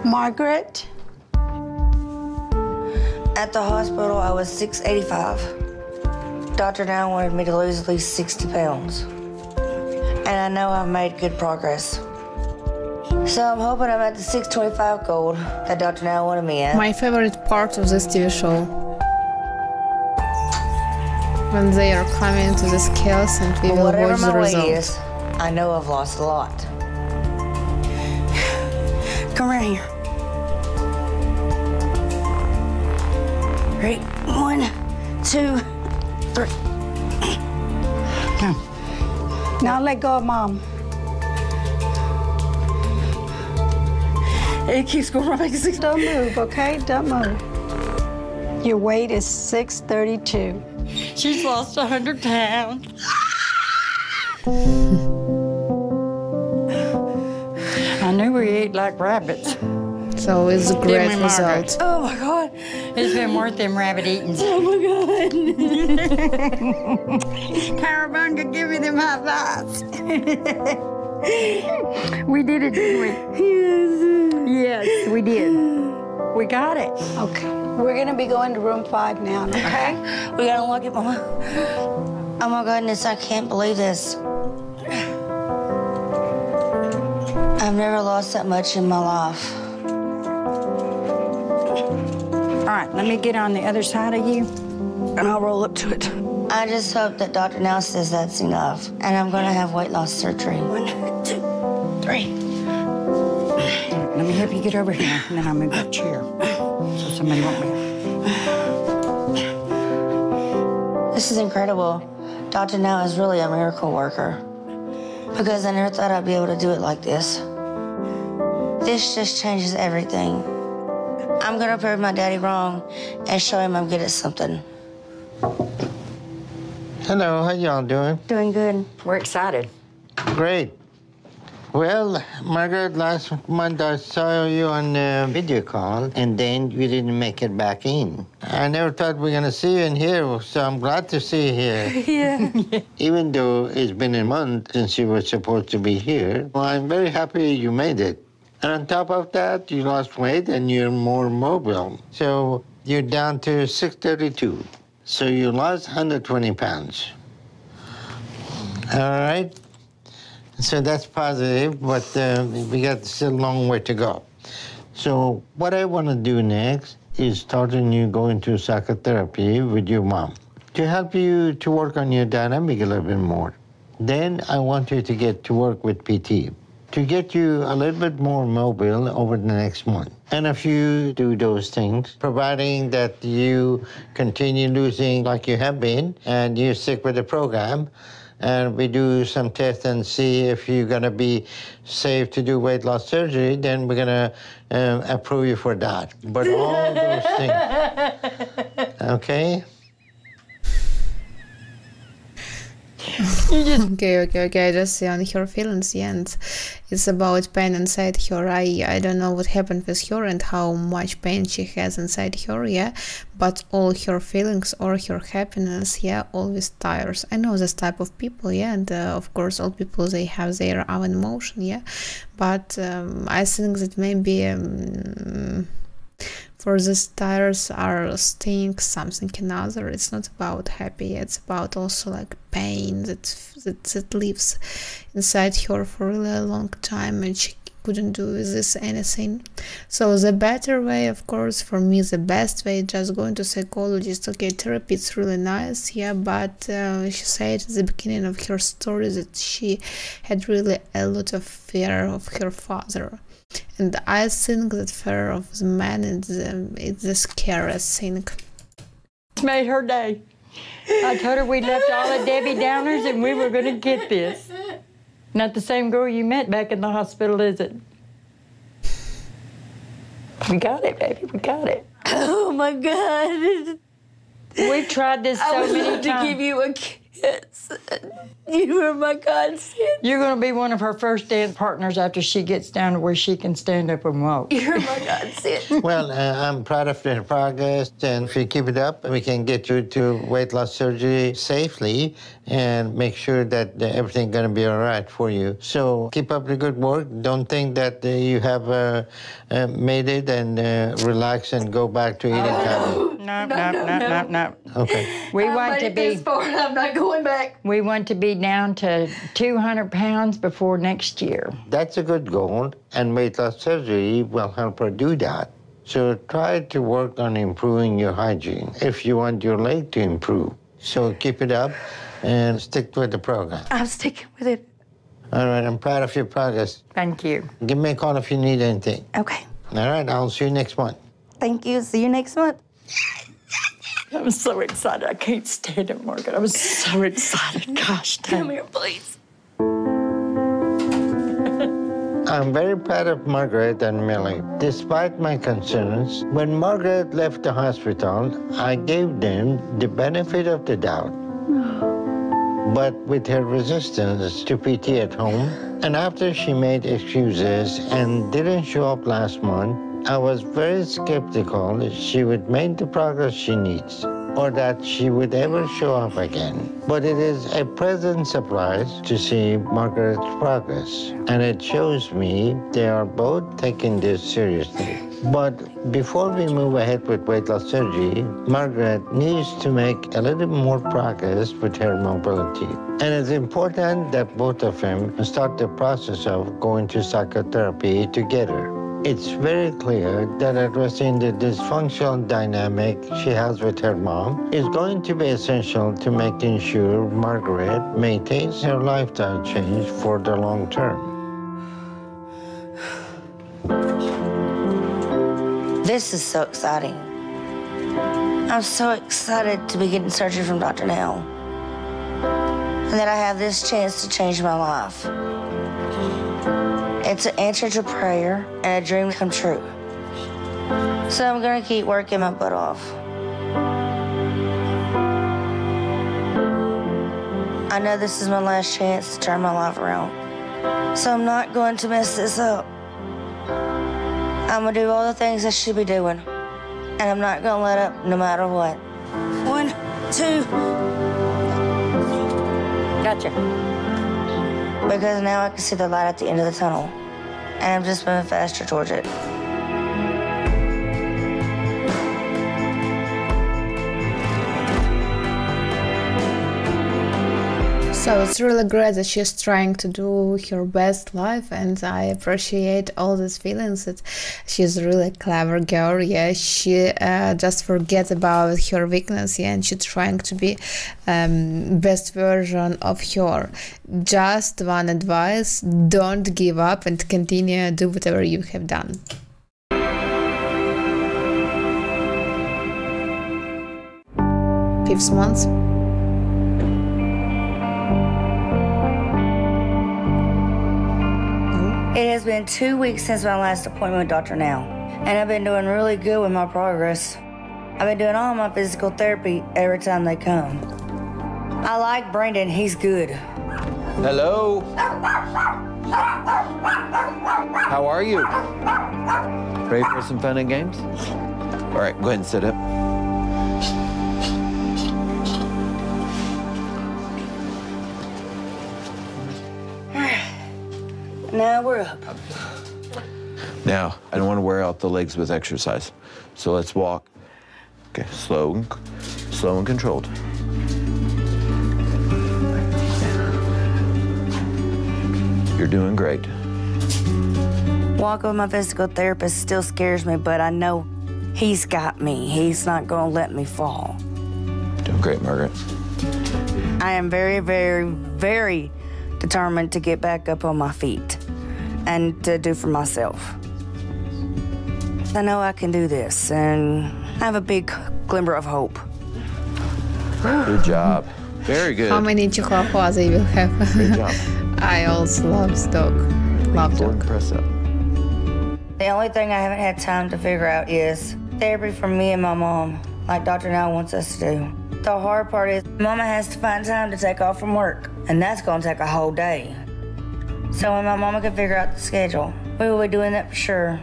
Margaret? At the hospital, I was 685. Dr. Now wanted me to lose at least 60 pounds. And I know I've made good progress. So I'm hoping I'm at the 625 goal that Dr. Now wanted me at. My favorite part of this TV show. When they are coming to the scales and we will Whatever watch the my weight result. is, I know I've lost a lot. Come around here. Ready? 1, 2, 3. Come. Now let go of Mom. It keeps going right back to 6. Don't move, okay? Don't move. Your weight is 632. She's lost 100 pounds. I knew we ate like rabbits. So it's a great Didn't we, Margaret? result. Oh my God, it's been worth them rabbit eatings. Oh my God. Carabunga, give me them high fives. We did it, didn't we? Yes, we did. We got it. Okay. We're gonna be going to room 5 now, okay? We gotta look at Mama. Oh my goodness, I can't believe this. I've never lost that much in my life. All right, let me get on the other side of you, and I'll roll up to it. I just hope that Dr. Now says that's enough, and I'm gonna have weight loss surgery. 1, 2, 3. Let me help you get over here, and then I'll move that chair so somebody won't be. This is incredible. Dr. Now is really a miracle worker because I never thought I'd be able to do it like this. This just changes everything. I'm gonna prove my daddy wrong and show him I'm good at something. Hello, how y'all doing? Doing good. We're excited. Great. Well, Margaret, last month I saw you on the video call, and then you didn't make it back in. I never thought we were going to see you in here, so I'm glad to see you here. Yeah. Even though it's been a month since you were supposed to be here, well, I'm very happy you made it. And on top of that, you lost weight and you're more mobile. So you're down to 632. So you lost 120 pounds. All right? So that's positive, but we got still a long way to go. So what I want to do next is starting you going to psychotherapy with your mom to help you to work on your dynamic a little bit more. Then I want you to get to work with PT to get you a little bit more mobile over the next month. And if you do those things, providing that you continue losing like you have been and you stick with the program, and we do some tests and see if you're gonna be safe to do weight loss surgery, then we're gonna approve you for that. But all those things, okay? Okay, I just see on her feelings, yeah, and it's about pain inside her. I don't know what happened with her and how much pain she has inside her, yeah, but all her feelings or her happiness, yeah, always tires. I know this type of people, yeah, and of course all people, they have their own emotion, yeah, but I think that maybe for these tires are staying something another. It's not about happy, it's about also like pain that lives inside her for a really long time, and she couldn't do with this anything. So the better way, of course, for me, the best way, just going to psychologist. Okay, therapy, it's really nice, yeah, but she said at the beginning of her story that she had really a lot of fear of her father. And I think that fear of the man is the scariest thing. It made her day. I told her we left all the Debbie Downers and we were going to get this. Not the same girl you met back in the hospital, is it? We got it, baby. We got it. Oh, my God. We've tried this so many times. I would love to give you a kiss. You were my godsend. You're going to be one of her first dance partners after she gets down to where she can stand up and walk. You're my godsend. Well, I'm proud of the progress, and if you keep it up, we can get you to weight loss surgery safely and make sure that everything's going to be all right for you. So keep up the good work. Don't think that you have made it, and relax and go back to eating calories. No. Okay. We want to be. I'm not going back. We want to be down to 200 pounds before next year. That's a good goal, and weight loss surgery will help her do that. So try to work on improving your hygiene if you want your leg to improve. So keep it up and stick with the program. I'm sticking with it. All right, I'm proud of your progress. Thank you. Give me a call if you need anything. Okay. All right, I'll see you next month. Thank you. See you next month. I'm so excited. I can't stand it, Margaret. I was so excited. Gosh, Come here, please. I'm very proud of Margaret and Millie. Despite my concerns, when Margaret left the hospital, I gave them the benefit of the doubt. But with her resistance to PT at home, and after she made excuses and didn't show up last month, I was very skeptical that she would make the progress she needs, or that she would ever show up again. But it is a pleasant surprise to see Margaret's progress, and it shows me they are both taking this seriously. But before we move ahead with weight loss surgery, Margaret needs to make a little more progress with her mobility. And it's important that both of them start the process of going to psychotherapy together. It's very clear that addressing the dysfunctional dynamic she has with her mom is going to be essential to making sure Margaret maintains her lifestyle change for the long term. This is so exciting. I'm so excited to be getting surgery from Dr. Now, and that I have this chance to change my life. It's an answer to prayer and a dream come true. So I'm gonna keep working my butt off. I know this is my last chance to turn my life around. So I'm not going to mess this up. I'm gonna do all the things I should be doing. And I'm not gonna let up no matter what. 1, 2. Gotcha. Because now I can see the light at the end of the tunnel. And I'm just moving faster towards it. So it's really great that she's trying to do her best life, and I appreciate all these feelings. That she's a really clever girl. Yeah, she just forgets about her weakness. Yeah, and she's trying to be best version of her. Just one advice: don't give up and continue do whatever you have done. Fifth month. It has been 2 weeks since my last appointment with Dr. Now, and I've been doing really good with my progress. I've been doing all my physical therapy every time they come. I like Brandon, he's good. Hello? How are you? Ready for some fun and games? All right, go ahead and sit up. Now we're up. Now, I don't want to wear out the legs with exercise, so let's walk. Okay, slow and controlled. You're doing great. Walking with my physical therapist still scares me, but I know he's got me. He's not going to let me fall. Doing great, Margaret. I am very, very, very determined to get back up on my feet and to do for myself. I know I can do this, and I have a big glimmer of hope. Good job. Very good. How many chihuahuas I will have? Good job. I also love dog. Love dog. Press up. The only thing I haven't had time to figure out is therapy for me and my mom, like Dr. Now wants us to do. The hard part is Mama has to find time to take off from work, and that's going to take a whole day. So when my mama can figure out the schedule, we will be doing that for sure.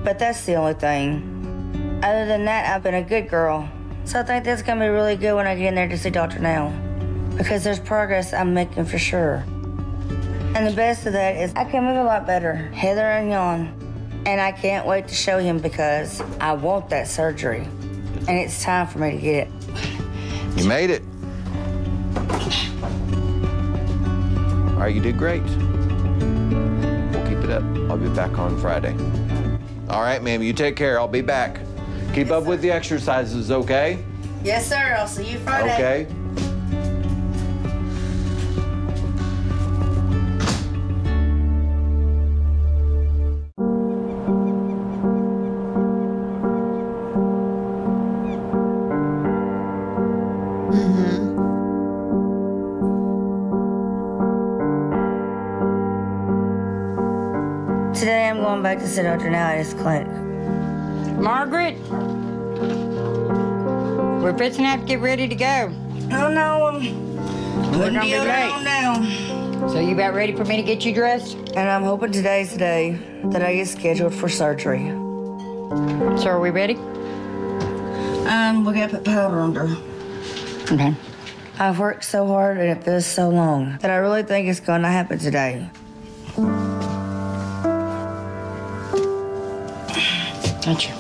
But that's the only thing. Other than that, I've been a good girl. So I think that's going to be really good when I get in there to see Dr. Now, because there's progress I'm making for sure. And the best of that is I can move a lot better, Heather and Younan. And I can't wait to show him because I want that surgery. And it's time for me to get it. You made it. All right, you did great. We'll keep it up. I'll be back on Friday. All right, ma'am, you take care. I'll be back. Keep up with the exercises, okay? Yes, sir. I'll see you Friday. Okay. Today I'm going back to see Dr. Now at his clinic. Margaret, we're fixing to have to get ready to go. Oh no, I'm We're gonna be late. on down. So you about ready for me to get you dressed? And I'm hoping today's the day that I get scheduled for surgery. So are we ready? We gotta put powder under. Okay. I've worked so hard and it feels so long that I really think it's gonna happen today. Gotcha.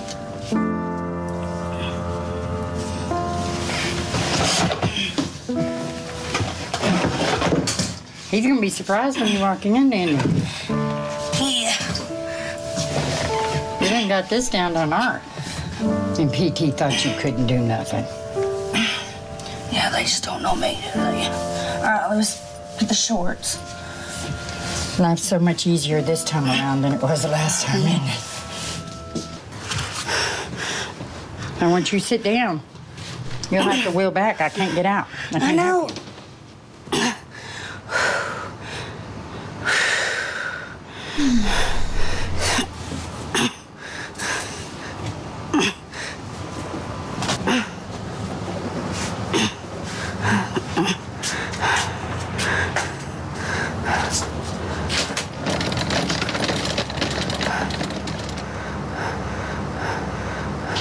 He's gonna be surprised when you're walking in, isn't he? Yeah. You done got this down on art. And PT thought you couldn't do nothing. Yeah, they just don't know me, do they? All right, let's get the shorts. Life's so much easier this time around than it was the last time, isn't it? I want you to sit down. You'll have to wheel back. I can't get out. I know. Help you.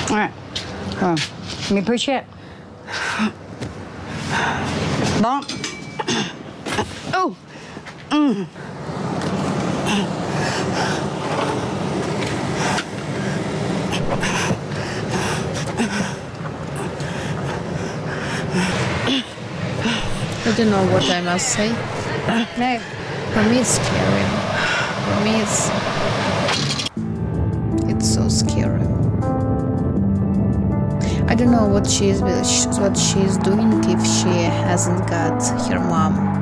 All right. Let me push it. Bump. Oh. I don't know what I must say. No. For me, it's scary. For me, it's so scary. I don't know what she's doing if she hasn't got her mom.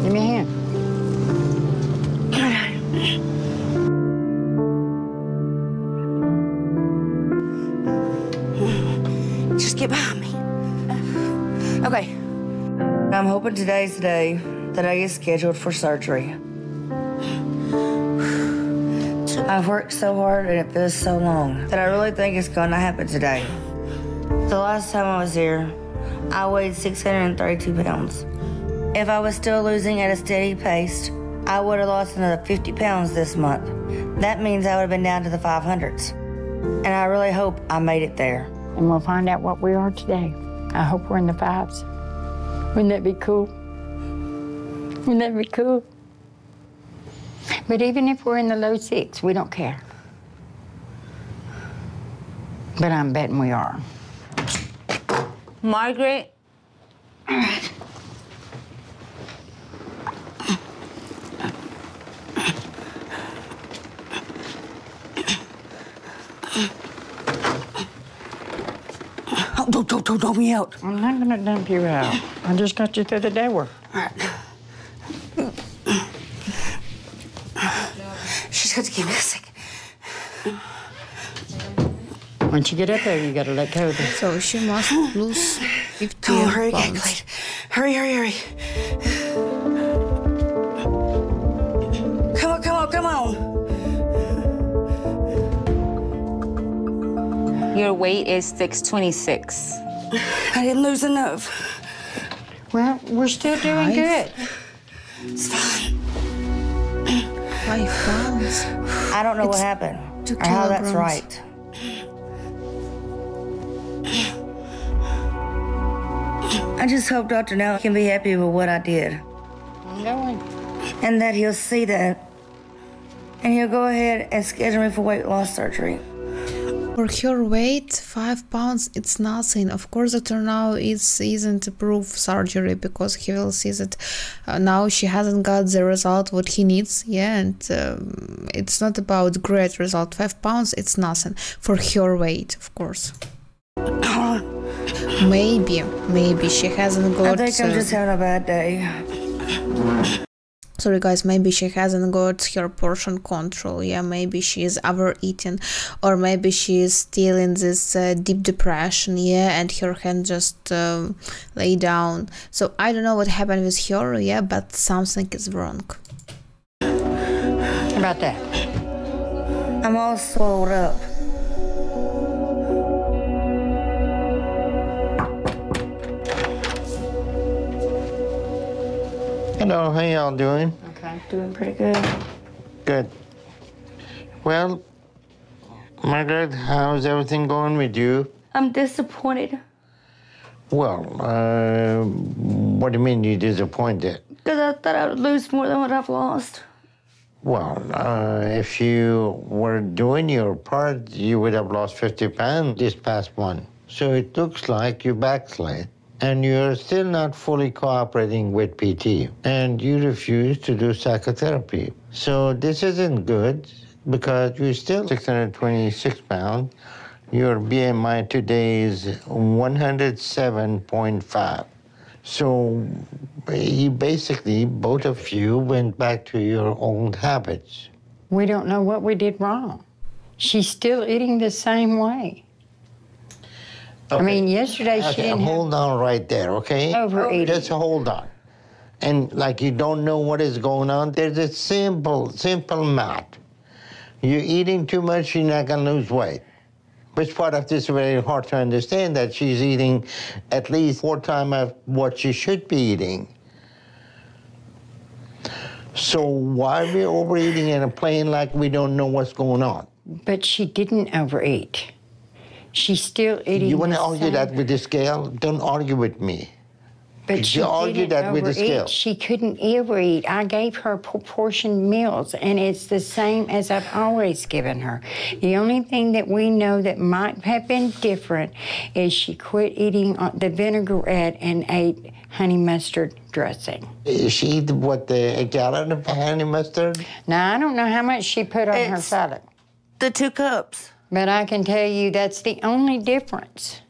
Give me a hand. Just get behind me. Okay. I'm hoping today's the day that I get scheduled for surgery. I've worked so hard and it feels so long that I really think it's going to happen today. The last time I was here, I weighed 632 pounds. If I was still losing at a steady pace, I would have lost another 50 pounds this month. That means I would have been down to the 500s. And I really hope I made it there. And we'll find out what we are today. I hope we're in the 5s. Wouldn't that be cool? Wouldn't that be cool? But even if we're in the low 6, we don't care. But I'm betting we are. Margaret. All right. Oh, don't dump me out. I'm not gonna dump you out. I just got you through the door. All right. She's got to give me a second. Once you get up there, you gotta let go of it. So she must lose 50 Come on, hurry, pounds. Clyde. Hurry. Come on. Your weight is 626. I didn't lose enough. Well, we're still doing good. It's fine. 5 pounds. I don't know what happened 2 or how that's kilograms. right. I just hope Dr. Now can be happy with what I did. I'm going. And that he'll see that. And he'll go ahead and schedule me for weight loss surgery. For her weight, 5 pounds, it's nothing. Of course, Dr. Now isn't approve surgery because he will see that now she hasn't got the result what he needs. Yeah, and it's not about great result. 5 pounds, it's nothing for her weight, of course. Maybe she hasn't got. I think I'm just having a bad day. Sorry guys, maybe she hasn't got her portion control. Yeah, maybe she is overeating, or maybe she is still in this deep depression. Yeah, and her hand just lay down. So I don't know what happened with her. Yeah, but something is wrong. How about that? I'm all swelled up. Hello, how y'all doing? Okay, doing pretty good. Good. Well, Margaret, how's everything going with you? I'm disappointed. Well, what do you mean you're disappointed? Because I thought I would lose more than what I've lost. Well, if you were doing your part, you would have lost 50 pounds this past month. So it looks like you backslid. And you're still not fully cooperating with PT. And you refuse to do psychotherapy. So this isn't good because you're still 626 pounds. Your BMI today is 107.5. So you basically, both of you went back to your old habits. We don't know what we did wrong. She's still eating the same way. Okay. I mean, yesterday she didn't hold on right there, okay? Overeating. Just hold on. And like you don't know what is going on, there's a simple math. You're eating too much, you're not gonna lose weight. Which part of this is very hard to understand, that she's eating at least 4 times what she should be eating. So why are we overeating and playing like we don't know what's going on? But she didn't overeat. She's still eating. You want to argue that with the scale? Don't argue with me. But she argue that with the scale. She couldn't overeat. I gave her proportioned meals, and it's the same as I've always given her. The only thing that we know that might have been different is she quit eating the vinaigrette and ate honey mustard dressing. She eat what, a gallon of honey mustard? Now, I don't know how much she put on her salad. The 2 cups. But I can tell you that's the only difference.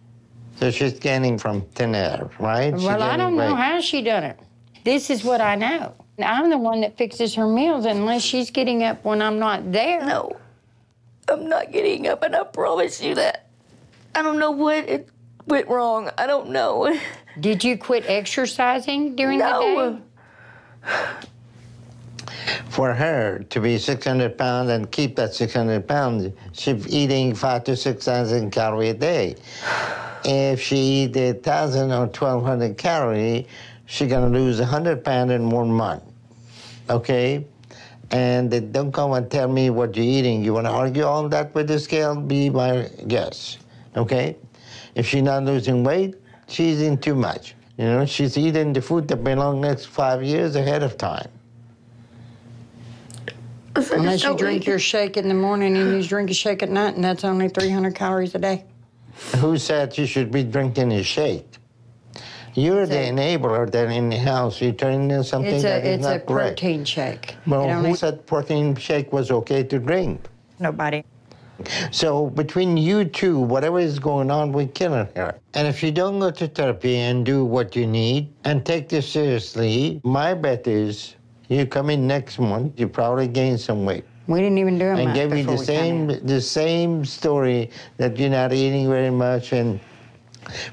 So she's gaining from thin air, right? Well, I don't know how she done it. This is what I know. I'm the one that fixes her meals unless she's getting up when I'm not there. No, I'm not getting up, and I promise you that. I don't know what it went wrong. I don't know. Did you quit exercising during the day? For her to be 600 pounds and keep that 600 pounds, she's eating 5,000 to 6,000 calories a day. If she eats 1,000 or 1,200 calories, she's gonna lose 100 pounds in 1 month, okay? And they don't come and tell me what you're eating. You wanna argue all that with the scale? Be my guest, okay? If she's not losing weight, she's eating too much. You know, she's eating the food that belongs next 5 years ahead of time. Unless you drink your shake in the morning and you drink a shake at night, and that's only 300 calories a day. Who said you should be drinking a shake? You're the enabler that in the house. You're turning into something that is not correct. It's a protein shake. Well, who said protein shake was okay to drink? Nobody. So between you two, whatever is going on, we're killing her. And if you don't go to therapy and do what you need and take this seriously, my bet is you come in next month, you probably gain some weight. We didn't even do it. And gave me the same story that you're not eating very much, and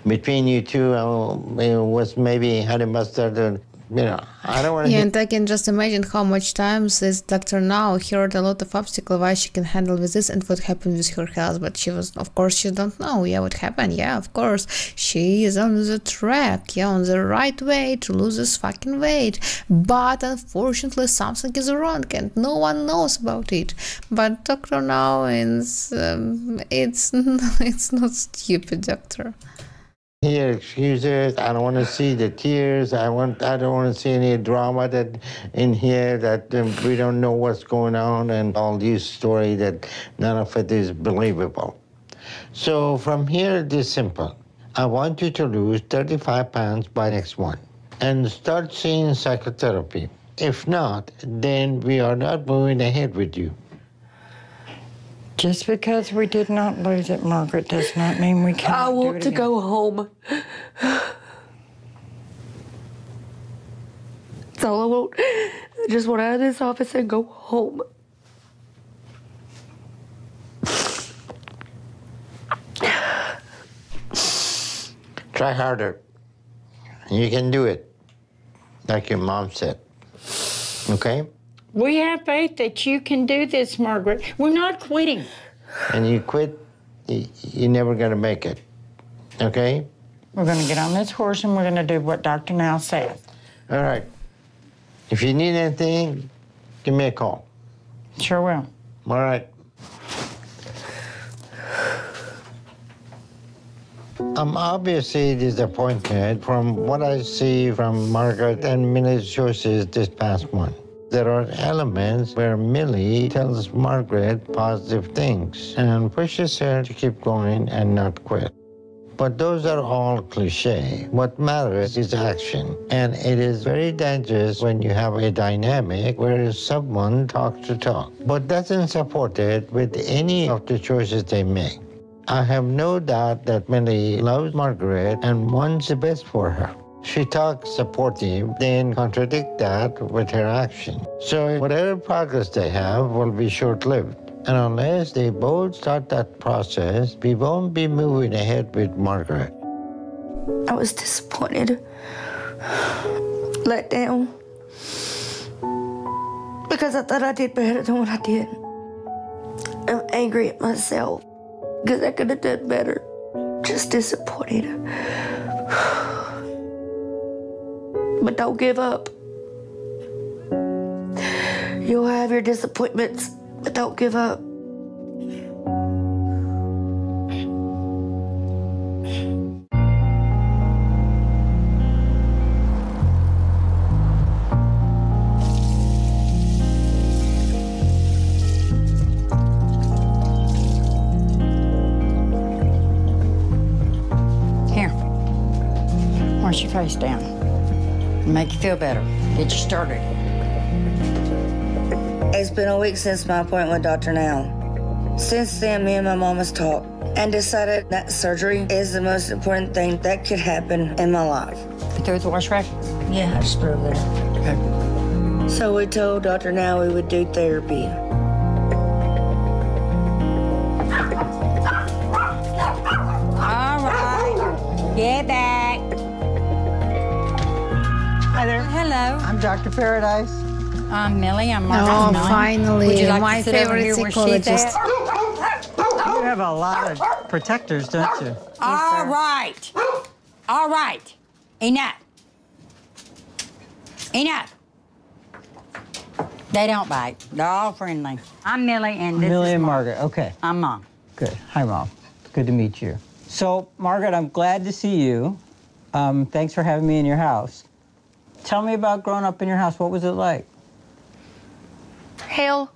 between you two, it was maybe honey mustard, and, you know, I don't want to. Yeah, and I can just imagine how much times this doctor now heard a lot of obstacles why she can handle with this and what happened with her health, but she was, of course, she don't know. Yeah, what happened? Yeah, of course, she is on the track, yeah, on the right way to lose this fucking weight, but unfortunately something is wrong and no one knows about it. But doctor now is it's not stupid, doctor. Here, excuses. I don't want to see the tears. I don't want to see any drama that in here that we don't know what's going on, and all these stories that none of it is believable. So from here, it is simple. I want you to lose 35 pounds by next month and start seeing psychotherapy. If not, then we are not moving ahead with you. Just because we did not lose it, Margaret, does not mean we can't. I want to go home. That's all I want. I just want out of this office and go home. Try harder. You can do it, like your mom said. Okay? We have faith that you can do this, Margaret. We're not quitting. And you quit, you're never going to make it. Okay? We're going to get on this horse and we're going to do what Dr. Now says. All right. If you need anything, give me a call. Sure will. All right. I'm obviously disappointed from what I see from Margaret and Millie's choices this past month. There are elements where Millie tells Margaret positive things and pushes her to keep going and not quit. But those are all cliche. What matters is action. And it is very dangerous when you have a dynamic where someone talks to talk, but doesn't support it with any of the choices they make. I have no doubt that Millie loves Margaret and wants the best for her. She talks supportive, then contradict that with her action. So whatever progress they have will be short-lived. And unless they both start that process, we won't be moving ahead with Margaret. I was disappointed, let down, because I thought I did better than what I did. I'm angry at myself because I could have done better. Just disappointed. But don't give up. You'll have your disappointments, but don't give up. Wash your face down. Make you feel better. Get you started. It's been a week since my appointment with Dr. Now. Since then, me and my mom has talked and decided that surgery is the most important thing that could happen in my life. You through with the wash rack? Yeah, I just put it over there. Okay. So we told Dr. Now we would do therapy. All right. Get back. Hi there. Hello. I'm Dr. Paradise. I'm Millie. I'm Margaret. Oh, finally, Would you like my to sit over favorite here where she's psychologist. at? You have a lot of protectors, don't you? All right. All right. Enough. Enough. They don't bite. They're all friendly. I'm Millie, and this Millie is and Mom. Margaret. Okay. I'm Mom. Good. Hi, Mom. Good to meet you. So, Margaret, I'm glad to see you. Thanks for having me in your house. Tell me about growing up in your house. What was it like? Hell.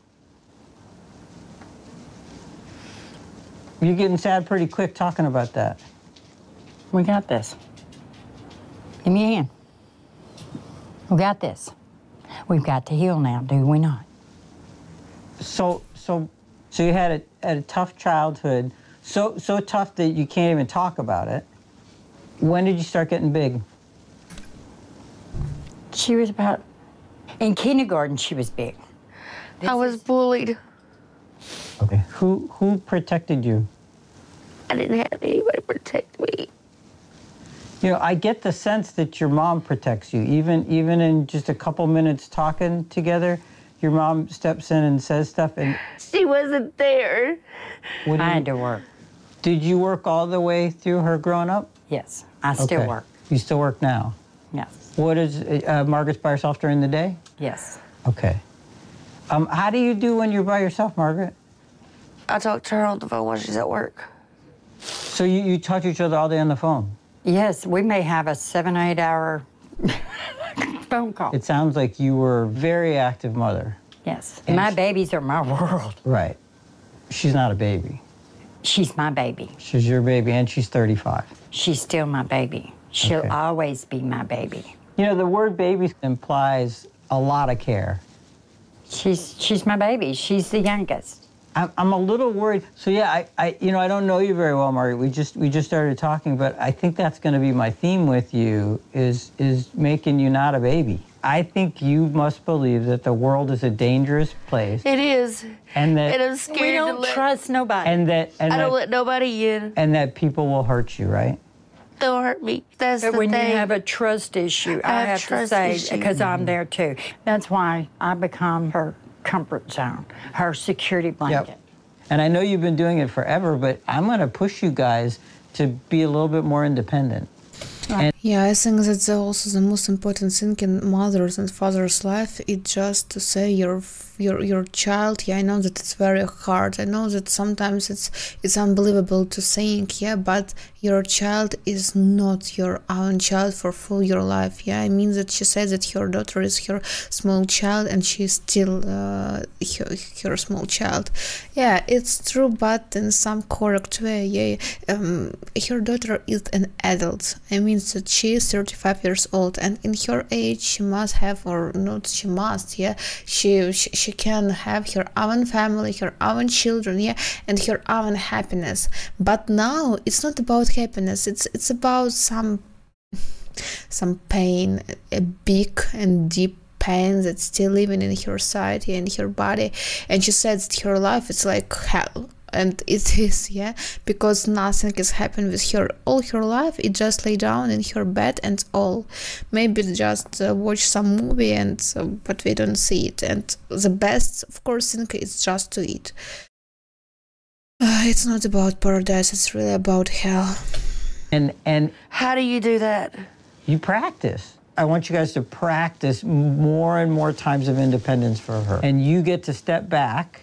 You're getting sad pretty quick talking about that. We got this. Give me a hand. We got this. We've got to heal now, do we not? So you had a tough childhood, so tough that you can't even talk about it. When did you start getting big? She was about, in kindergarten, she was big. I was bullied. Okay. Who protected you? I didn't have anybody protect me. You know, I get the sense that your mom protects you. Even in just a couple minutes talking together, your mom steps in and says stuff. And she wasn't there. I had to work. Did you work all the way through her growing up? Yes, I still work. You still work now? Yes. What is Margaret's by herself during the day? Yes. Okay. How do you do when you're by yourself, Margaret? I talk to her on the phone while she's at work. So you talk to each other all day on the phone? Yes, we may have a 7 or 8 hour phone call. It sounds like you were a very active mother. Yes. My babies are my world. Right. She's not a baby. She's my baby. She's your baby, and she's 35. She's still my baby. She'll always be my baby. You know, the word baby implies a lot of care. She's my baby. She's the youngest. I'm a little worried. So yeah, I don't know you very well, Margaret. We just started talking, but I think that's going to be my theme with you is making you not a baby. I think you must believe that the world is a dangerous place. It is. And that I'm scared we don't trust nobody. And I don't let nobody in. And that people will hurt you, right? They'll hurt me. That's the when thing. you have a trust issue, I have to say, because I'm there too. That's why I become her comfort zone, her security blanket. Yep. And I know you've been doing it forever, but I'm going to push you guys to be a little bit more independent. Yeah, I think that's also the most important thing in mother's and father's life. It's just to say your child. Yeah, I know that it's very hard. I know that sometimes it's unbelievable to think. Yeah, but your child is not your own child for full your life. Yeah, I mean that she said that her daughter is her small child and she's still her small child. Yeah, it's true, but in some correct way. Yeah, her daughter is an adult. I mean that she is 35 years old, and in her age she must have, or not she must, yeah, she can have her own family, her own children, yeah, and her own happiness. But now it's not about happiness, it's about some pain, a big and deep pain that's still living in her side, yeah, in her body. And she said that her life is like hell. And it is, yeah, because nothing is happening with her all her life. It just lay down in her bed and all. Maybe just watch some movie, and but we don't see it. And the best, of course, thing is just to eat. It's not about paradise. It's really about hell. And how do you do that? You practice. I want you guys to practice more and more times of independence for her. And you get to step back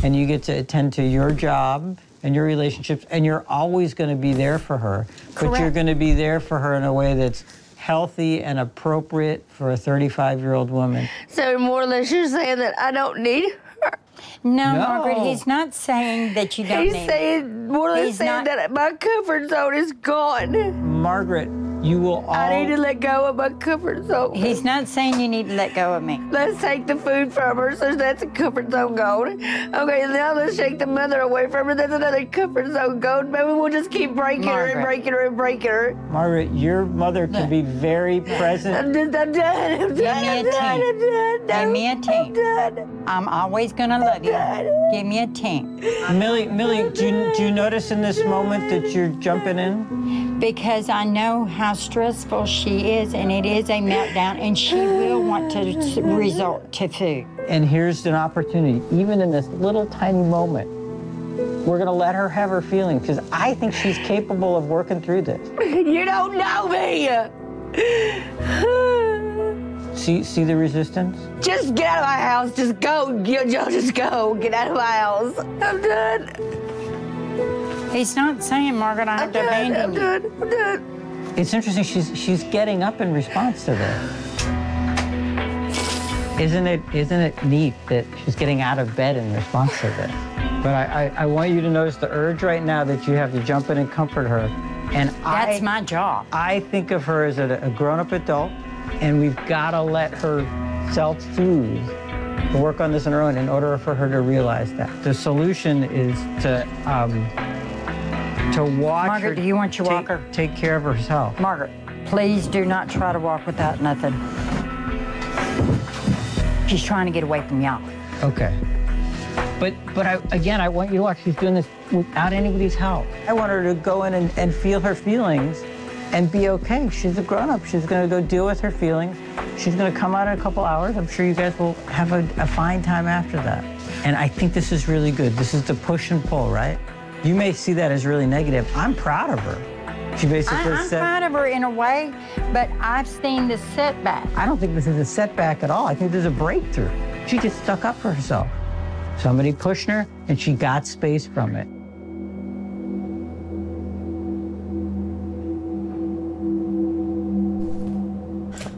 and you get to attend to your job and your relationships, and you're always going to be there for her. Correct. But you're going to be there for her in a way that's healthy and appropriate for a 35-year-old woman. So more or less you're saying that I don't need her? No, Margaret, he's not saying that you don't need her. He's saying, more or less saying that my comfort zone is gone. Margaret, you will all... I need to let go of my comfort zone. He's not saying you need to let go of me. Let's take the food from her, so that's a comfort zone gone. Okay, now let's take the mother away from her. That's another comfort zone gone. Maybe we'll just keep breaking her and breaking her and breaking her. Margaret, your mother can be very present. I'm done. Give me a 10. I'm always gonna love you. Give me a 10. Millie, do you notice in this moment that you're jumping in? Because I know how stressful she is, and it is a meltdown, and she will want to resort to food. And here's an opportunity, even in this little tiny moment, we're gonna let her have her feelings, because I think she's capable of working through this. You don't know me. See the resistance? Just get out of my house. Just go. Just go. Get out of my house. I'm done. He's not saying, Margaret, I have to abandon you. I'm done. It's interesting, she's getting up in response to this. Isn't it neat that she's getting out of bed in response to this? But I want you to notice the urge right now that you have to jump in and comfort her. And that's my job. I think of her as a grown-up adult, and we've got to let her self-soothe to work on this on her own in order for her to realize that. The solution is to watch Margaret, her. do you want your walker? Take care of herself. Margaret, please do not try to walk without nothing. She's trying to get away from y'all. Okay. But again, I want you to watch. She's doing this without anybody's help. I want her to go in and feel her feelings and be okay. She's a grown-up. She's going to go deal with her feelings. She's going to come out in a couple hours. I'm sure you guys will have a fine time after that. And I think this is really good. This is the push and pull, right? You may see that as really negative. I'm proud of her. She basically I'm said... proud of her in a way, but I've seen the setback. I don't think this is a setback at all. I think this is a breakthrough. She just stuck up for herself. Somebody pushed her, and she got space from it.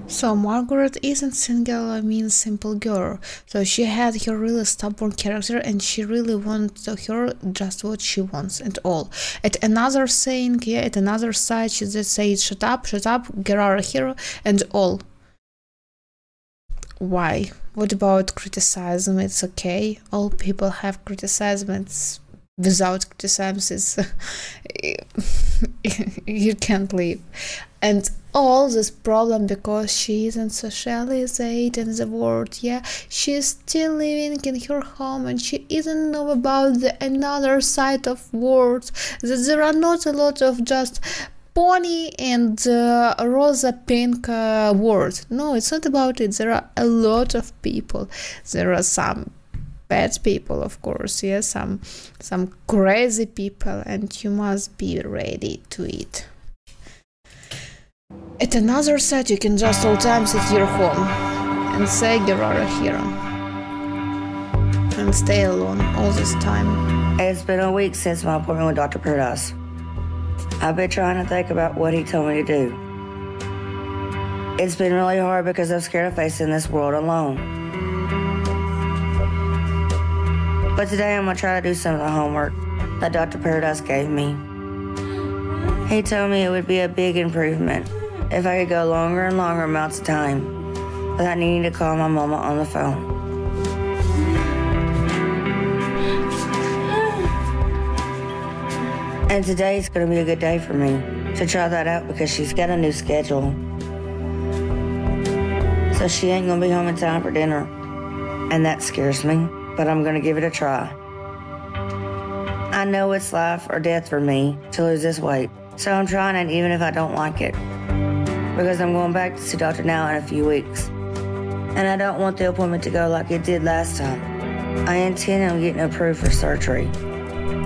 So Margaret isn't single, I mean simple girl. So she had her really stubborn character, and she really wants to her just what she wants and all. At another saying, yeah, at another side, she just said, shut up, get out of here, and all. Why? What about criticism? It's okay. All people have criticism. It's without criticism, you can't live. And all this problem because she isn't socialized in the world. Yeah, she's still living in her home, and she isn't know about the another side of world. That there are not a lot of just pony and rosa pink words. No, it's not about it. There are a lot of people. There are some bad people, of course, yeah, some crazy people, and you must be ready to it. At another side, you can just all time sit your home and say get out of here and stay alone all this time. It's been a week since my appointment with Dr. Paradise. I've been trying to think about what he told me to do. It's been really hard because I'm scared of facing this world alone. But today I'm gonna try to do some of the homework that Dr. Paradise gave me. He told me it would be a big improvement if I could go longer and longer amounts of time without needing to call my mama on the phone. And today's gonna be a good day for me to try that out because she's got a new schedule. So she ain't gonna be home in time for dinner. And that scares me, but I'm gonna give it a try. I know it's life or death for me to lose this weight, so I'm trying it even if I don't like it. Because I'm going back to see Dr. Now in a few weeks. And I don't want the appointment to go like it did last time. I intend on getting approved for surgery.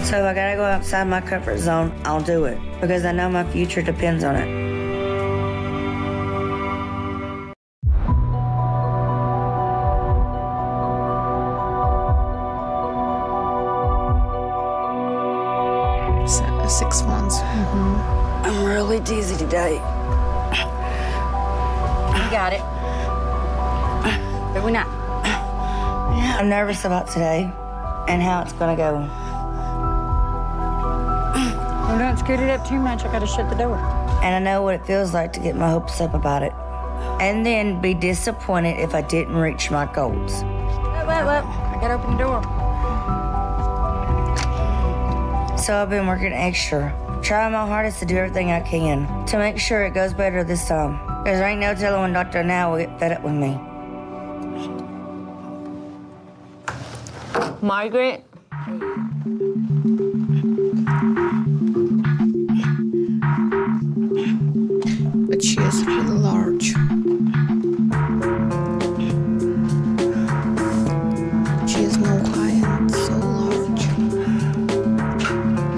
So if I gotta go outside my comfort zone, I'll do it, because I know my future depends on it. 6 months. I'm really dizzy today. You got it. But we're not. I'm nervous about today and how it's gonna go. Well, don't scoot it up too much. I gotta shut the door. And I know what it feels like to get my hopes up about it. And then be disappointed if I didn't reach my goals. Wait. I gotta open the door. So I've been working extra, trying my hardest to do everything I can to make sure it goes better this time. Because there ain't no telling when Dr. Now will get fed up with me. Margaret. But she is really large. She is no high and so large.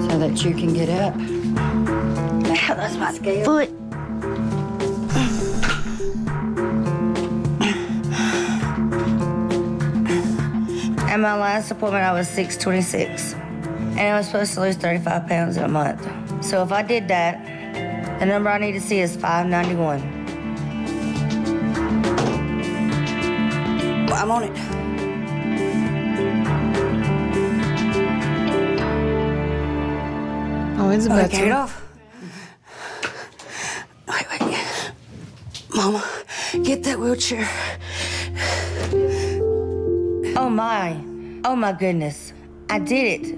So that you can get up. That's my foot. At my last appointment, I was 626, and I was supposed to lose 35 pounds in a month. So if I did that, the number I need to see is 591. Well, I'm on it. Oh, it's better. Get it off. Wait. Mama, get that wheelchair. Oh my goodness. I did it.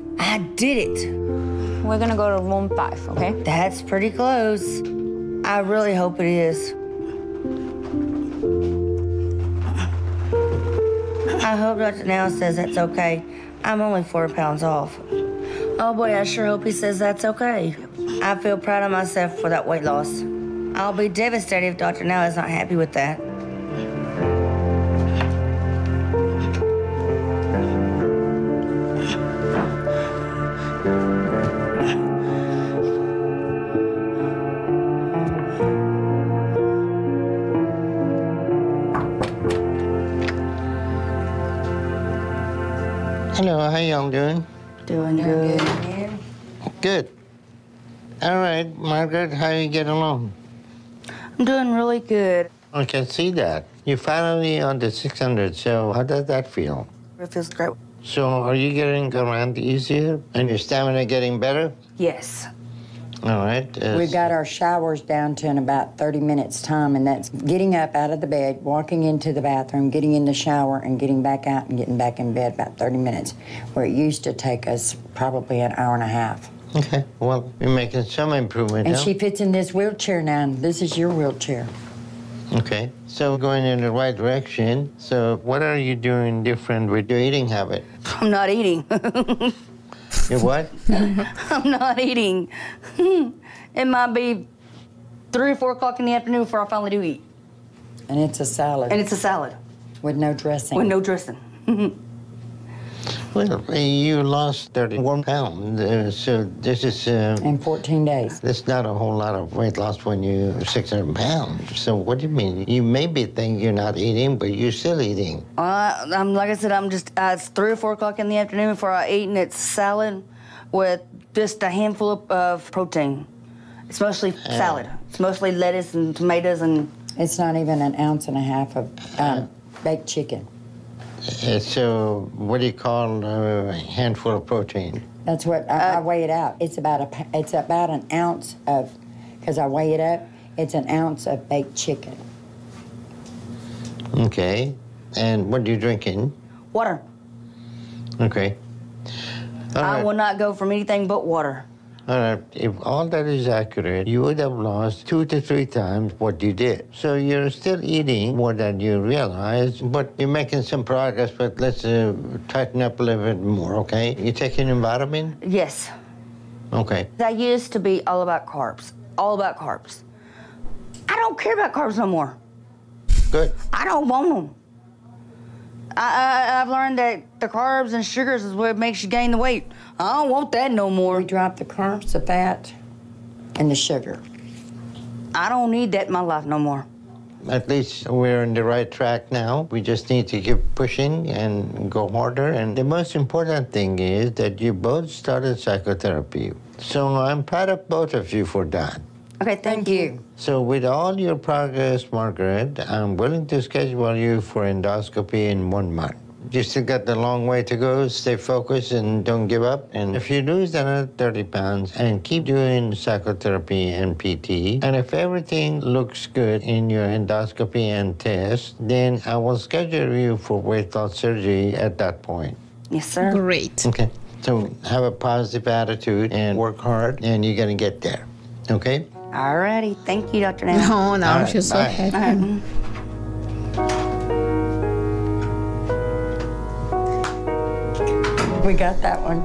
We're gonna go to room 5, okay? That's pretty close. I really hope it is. I hope Dr. Now says that's okay. I'm only 4 pounds off. Oh boy, I sure hope he says that's okay. I feel proud of myself for that weight loss. I'll be devastated if Dr. Now is not happy with that. Hello, how y'all doing? Doing good. Good. All right, Margaret, how you get along? I'm doing really good. I can see that. You're finally on the 600, so how does that feel? It feels great. So are you getting around easier and your stamina getting better? Yes. All right. We got our showers down to in about 30 minutes time, and that's getting up out of the bed, walking into the bathroom, getting in the shower, and getting back out and getting back in bed about 30 minutes, where it used to take us probably an hour and a half. Okay, well, you're making some improvement And now. she fits in this wheelchair now, and this is your wheelchair. Okay, so going in the right direction. So what are you doing different with your eating habit? I'm not eating. Your what? I'm not eating. It might be 3 or 4 o'clock in the afternoon before I finally do eat. And it's a salad. And it's a salad. With no dressing. With no dressing. Well, you lost 31 pounds, so this is... in 14 days. That's not a whole lot of weight loss when you're 600 pounds. So what do you mean? You maybe think you're not eating, but you're still eating. I'm like I said, I'm just, it's 3 or 4 o'clock in the afternoon before I eat, and it's salad with just a handful of protein. It's mostly salad. It's mostly lettuce and tomatoes and... It's not even an ounce and a half of baked chicken. So what do you call a handful of protein? That's what I weigh it out. It's about an ounce of, because I weigh it up, it's an ounce of baked chicken. Okay. And what are you drinking? Water. Okay. All I right. will not go from anything but water. All right, if all that is accurate, you would have lost 2 to 3 times what you did. So you're still eating more than you realize, but you're making some progress, but let's tighten up a little bit more, okay? You taking a vitamin? Yes. Okay. I used to be all about carbs. All about carbs. I don't care about carbs no more. Good. I don't want them. I've learned that the carbs and sugars is what makes you gain the weight. I don't want that no more. We drop the carbs, the fat, and the sugar. I don't need that in my life no more. At least we're on the right track now. We just need to keep pushing and go harder. And the most important thing is that you both started psychotherapy. So I'm proud of both of you for that. Okay, thank you. So with all your progress, Margaret, I'm willing to schedule you for endoscopy in 1 month. You still got a long way to go. Stay focused and don't give up. And if you lose another 30 pounds and keep doing psychotherapy and PT, and if everything looks good in your endoscopy and test, then I will schedule you for weight loss surgery at that point. Yes, sir. Great. Okay. So have a positive attitude and work hard, and you're going to get there. Okay? All righty. Thank you, Dr. Now. Oh, now right, she's so bye. happy. We got that one.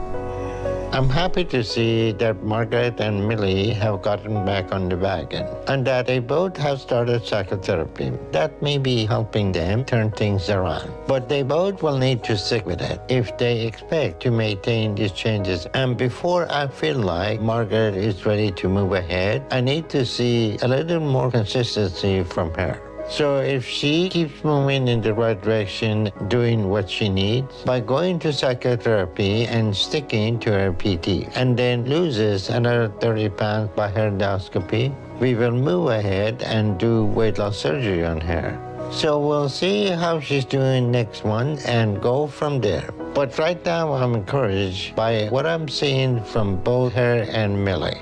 I'm happy to see that Margaret and Millie have gotten back on the wagon and that they both have started psychotherapy. That may be helping them turn things around. But they both will need to stick with it if they expect to maintain these changes. And before I feel like Margaret is ready to move ahead, I need to see a little more consistency from her. So if she keeps moving in the right direction, doing what she needs, by going to psychotherapy and sticking to her PT, and then loses another 30 pounds by her endoscopy, we will move ahead and do weight loss surgery on her. So we'll see how she's doing next one and go from there. But right now I'm encouraged by what I'm seeing from both her and Millie.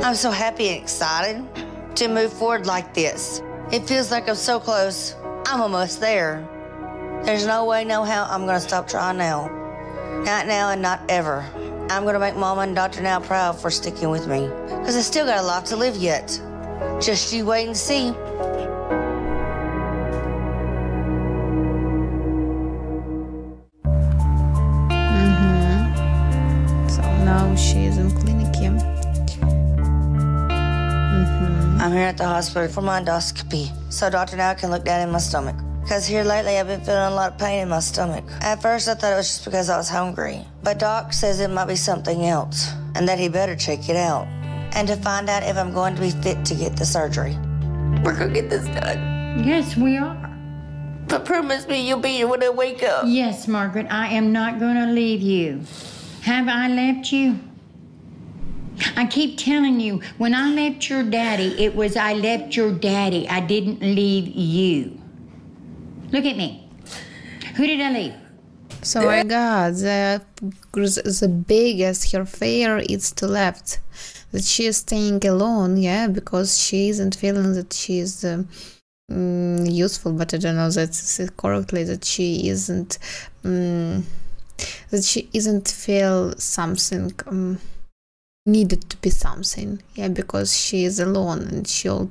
I'm so happy and excited to move forward like this. It feels like I'm so close. I'm almost there. There's no way, no how I'm gonna stop trying now. Not now and not ever. I'm gonna make Mama and Dr. Now proud for sticking with me. Because I still got a lot to live yet. Just you wait and see. So now she is in clinic. I'm here at the hospital for my endoscopy, so Dr. Now can look down in my stomach. Because here lately I've been feeling a lot of pain in my stomach. At first I thought it was just because I was hungry, but Doc says it might be something else, and that he better check it out. And to find out if I'm going to be fit to get the surgery. We're gonna get this done. Yes, we are. But promise me you'll be here when I wake up. Yes, Margaret, I am not going to leave you. Have I left you? I keep telling you, when I left your daddy, it was I left your daddy. I didn't leave you. Look at me. Who did I leave? So my God, the biggest her fear is to left, that she is staying alone, yeah, because she isn't feeling that she is useful, but I don't know that's correctly, that she isn't feel something needed to be something, yeah, because she is alone, and she all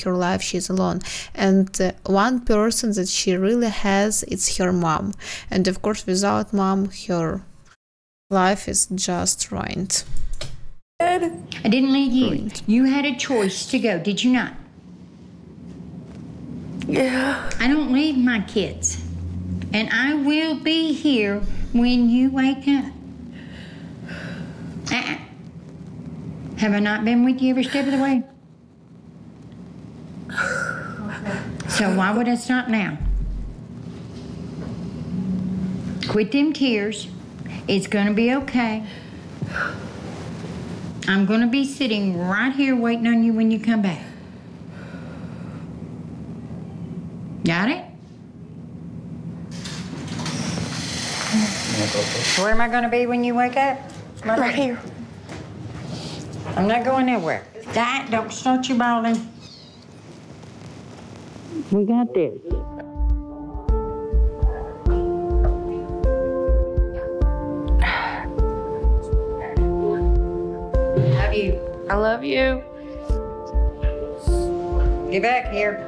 her life she's alone. And one person that she really has, it's her mom, and of course without mom her life is just ruined. I didn't leave you. You had a choice to go, did you not? Yeah. I don't leave my kids, and I will be here when you wake up. Have I not been with you every step of the way? So why would I stop now? Quit them tears. It's gonna be okay. I'm gonna be sitting right here waiting on you when you come back. Got it? Where am I gonna be when you wake up? Right here. I'm not going nowhere. Don't start your bawling. We got this. Love you. I love you. Get back here.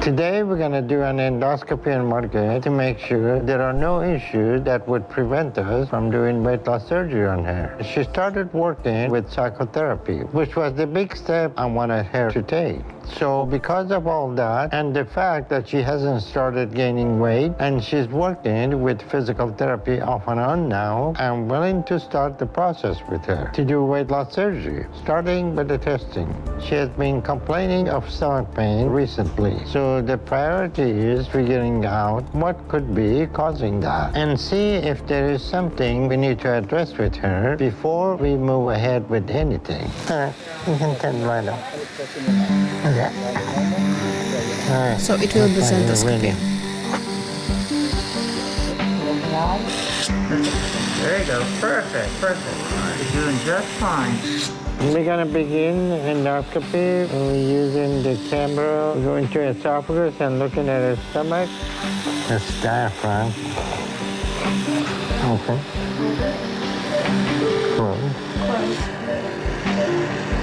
Today we're going to do an endoscopy on Margaret to make sure there are no issues that would prevent us from doing weight loss surgery on her. She started working with psychotherapy, which was the big step I wanted her to take. So because of all that, and the fact that she hasn't started gaining weight, and she's working with physical therapy off and on now, I'm willing to start the process with her to do weight loss surgery, starting with the testing. She has been complaining of stomach pain recently, so the priority is figuring out what could be causing that and see if there is something we need to address with her before we move ahead with anything. All right, you can turn right up. Okay. All right. So it will be endoscopy. There you go. Perfect, perfect. You're doing just fine. We're going to begin endoscopy. We're using the camera, going to esophagus and looking at her stomach. That's diaphragm. Okay. Close.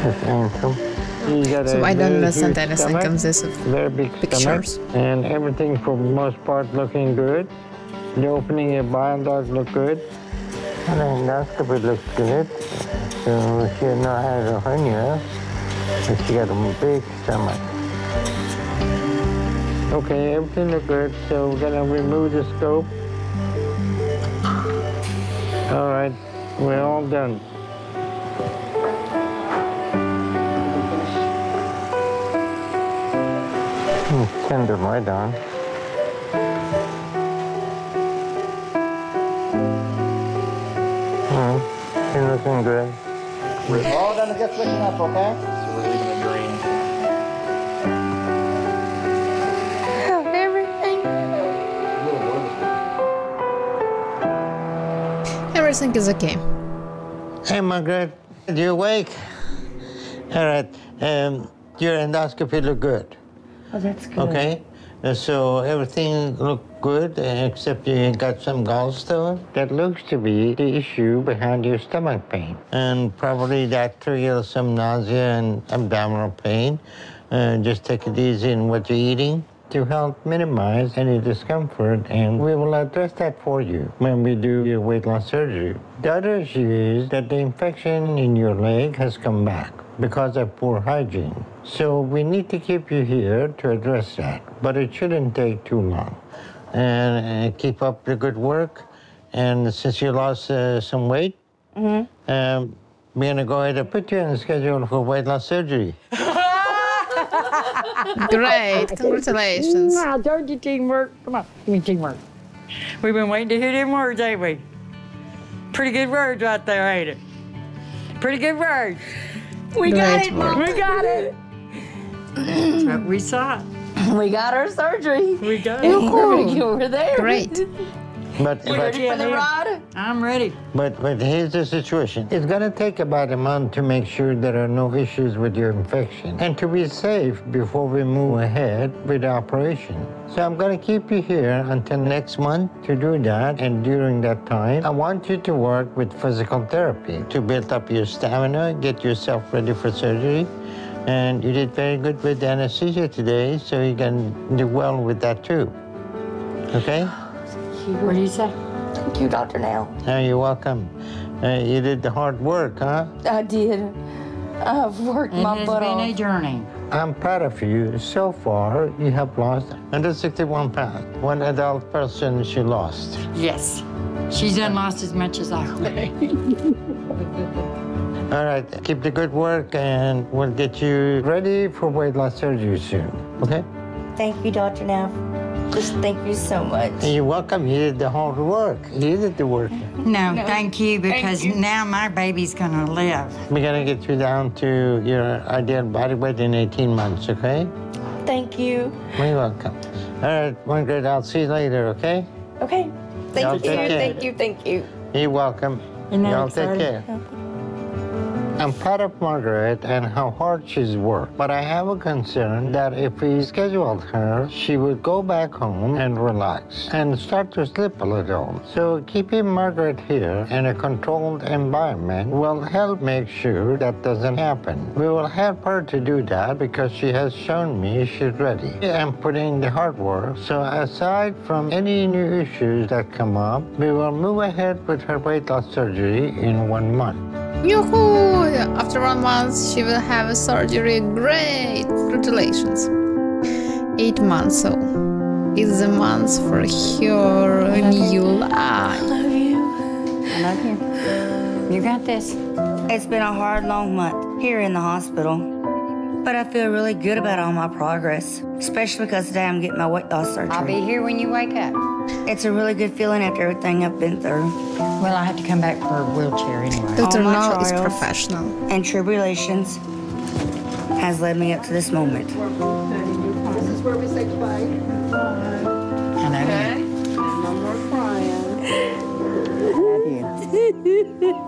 That's antrum. So I don't understand anything of this very big pictures. Stomach, and everything for the most part looking good. The opening of bile duct look good. And the endoscopy looks good. So she now has a hernia, and she got a big stomach. Okay, everything looks good, so we're gonna remove the scope. All right, we're all done. Turn the light on. It's looking good. We're all gonna get looking up, okay? So we're leaving the green. Everything is okay. Hey, Margaret, are you awake? All right, your endoscopy look good. Oh, that's good. Okay, so everything looked good except you got some gallstone. That looks to be the issue behind your stomach pain. And probably that triggers some nausea and abdominal pain. Just take it easy in what you're eating to help minimize any discomfort, and we will address that for you when we do your weight loss surgery. The other issue is that the infection in your leg has come back because of poor hygiene. So we need to keep you here to address that, but it shouldn't take too long. And keep up the good work. And since you lost some weight, we're gonna go ahead and put you on the schedule for weight loss surgery. Great, congratulations. Now, don't you teamwork? Come on, give me teamwork. We've been waiting to hear them words, ain't we? Pretty good words right there, ain't it? Pretty good words. We got it, Mom. We got it. That's what we saw. We got our surgery. We got it. it. We're there. Great. But ready for the ride? I'm ready. But here's the situation. It's gonna take about a month to make sure there are no issues with your infection and to be safe before we move ahead with the operation. So I'm gonna keep you here until next month to do that, and during that time, I want you to work with physical therapy to build up your stamina, get yourself ready for surgery. And you did very good with anesthesia today, so you can do well with that too. Okay? What do you say? Thank you, Dr. Now. You're welcome. You did the hard work, huh? I did. I've worked my butt off. It's been a journey. I'm proud of you. So far, you have lost 161 pounds. One adult person she lost. Yes. She's done lost as much as I weigh. All right, keep the good work, and we'll get you ready for weight loss surgery soon, okay? Thank you, Dr. Now. Just thank you so much. You're welcome. You did the hard work. You did the work. No, thank you, because now my baby's gonna live. We're gonna get you down to your ideal body weight in 18 months, okay? Thank you. You're welcome. All right, Margaret, I'll see you later, okay? Okay. Y'all Thank you. take care. Thank you. Thank you. You're welcome. Y'all take care. I'm proud of Margaret and how hard she's worked, but I have a concern that if we scheduled her, she would go back home and relax and start to sleep a little. So keeping Margaret here in a controlled environment will help make sure that doesn't happen. We will help her to do that because she has shown me she's ready and putting in the hard work. So aside from any new issues that come up, we will move ahead with her weight loss surgery in 1 month. Yoo-hoo! After 1 month, she will have a surgery. Great! Congratulations. 8 months, so it's the month for her new life. I love you. I love you. You got this. It's been a hard, long month here in the hospital, but I feel really good about all my progress, especially because today I'm getting my weight loss surgery. I'll be here when you wake up. It's a really good feeling after everything I've been through. Well, I have to come back for a wheelchair anyway. Dr. All my Now is trials professional. and tribulations has led me up to this moment. This is where we say goodbye. I love you. No more crying. I love you.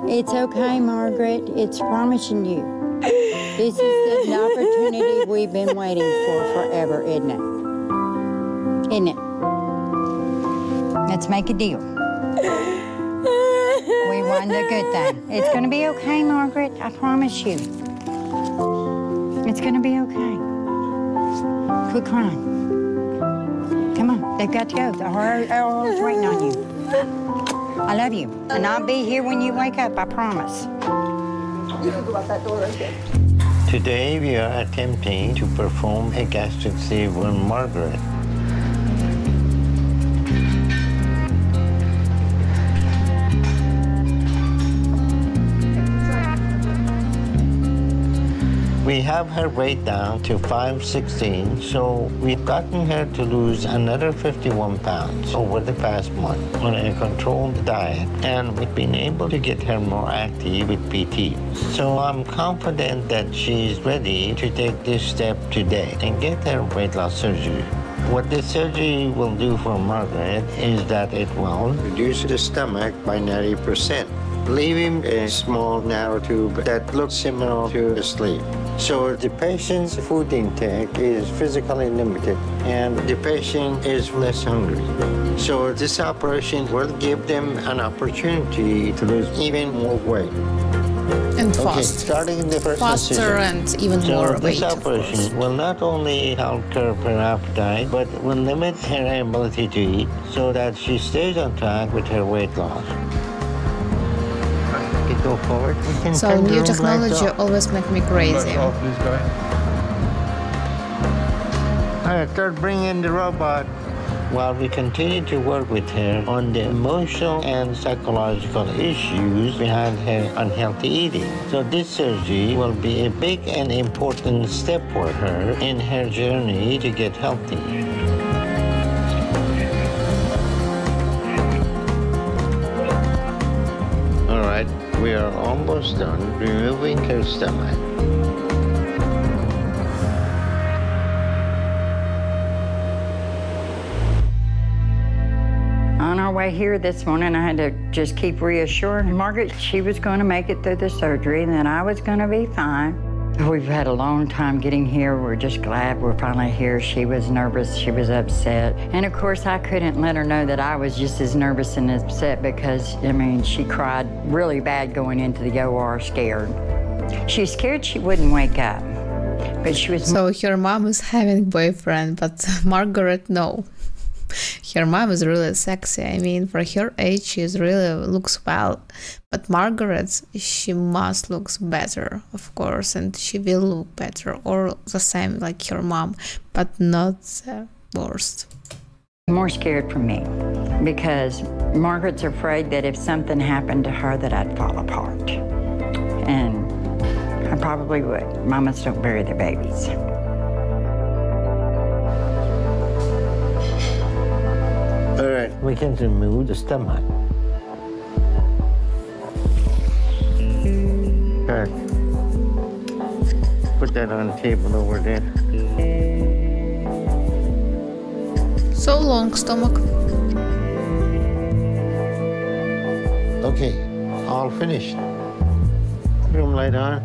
It's okay, Margaret. It's promising you. This is the opportunity we've been waiting for forever, isn't it? Isn't it? Let's make a deal. We won the good thing. It's going to be okay, Margaret. I promise you. It's going to be okay. Quit crying. Come on. They've got to go. The horror's waiting on you. I love you. And I'll be here when you wake up, I promise. You can go out that door right there. Today we are attempting to perform a gastric sleeve on Margaret. We have her weight down to 516, so we've gotten her to lose another 51 pounds over the past month on a controlled diet, and we've been able to get her more active with PT. So I'm confident that she's ready to take this step today and get her weight loss surgery. What this surgery will do for Margaret is that it will reduce the stomach by 90%, leaving a small narrow tube that looks similar to a sleeve. So the patient's food intake is physically limited and the patient is less hungry. So this operation will give them an opportunity to lose even more weight. And Okay, fast. starting in the first Faster incision. and even more weight. This operation will not only help curb her appetite, but will limit her ability to eat so that she stays on track with her weight loss. Go forward. So new technology always make me crazy. All right, start bringing in the robot. While we continue to work with her on the emotional and psychological issues behind her unhealthy eating. So this surgery will be a big and important step for her in her journey to get healthy. All right, we are almost done removing her stomach. On our way here this morning, I had to just keep reassuring Margaret she was going to make it through the surgery and that I was going to be fine. We've had a long time getting here. We're just glad we're finally here. She was nervous. She was upset. And of course, I couldn't let her know that I was just as nervous and upset because, I mean, she cried really bad going into the OR scared. She was scared she wouldn't wake up, but she was... So her mom is having boyfriend, but Margaret, no. Her mom is really sexy. I mean, for her age, she really looks well. But Margaret, she must look better, of course, and she will look better or the same like her mom, but not the worst. More scared for me because Margaret's afraid that if something happened to her that I'd fall apart. And I probably would. Mamas don't bury their babies. All right, we can remove the stomach. Okay. Put that on the table over there. So long, stomach. Okay, all finished. Room light on.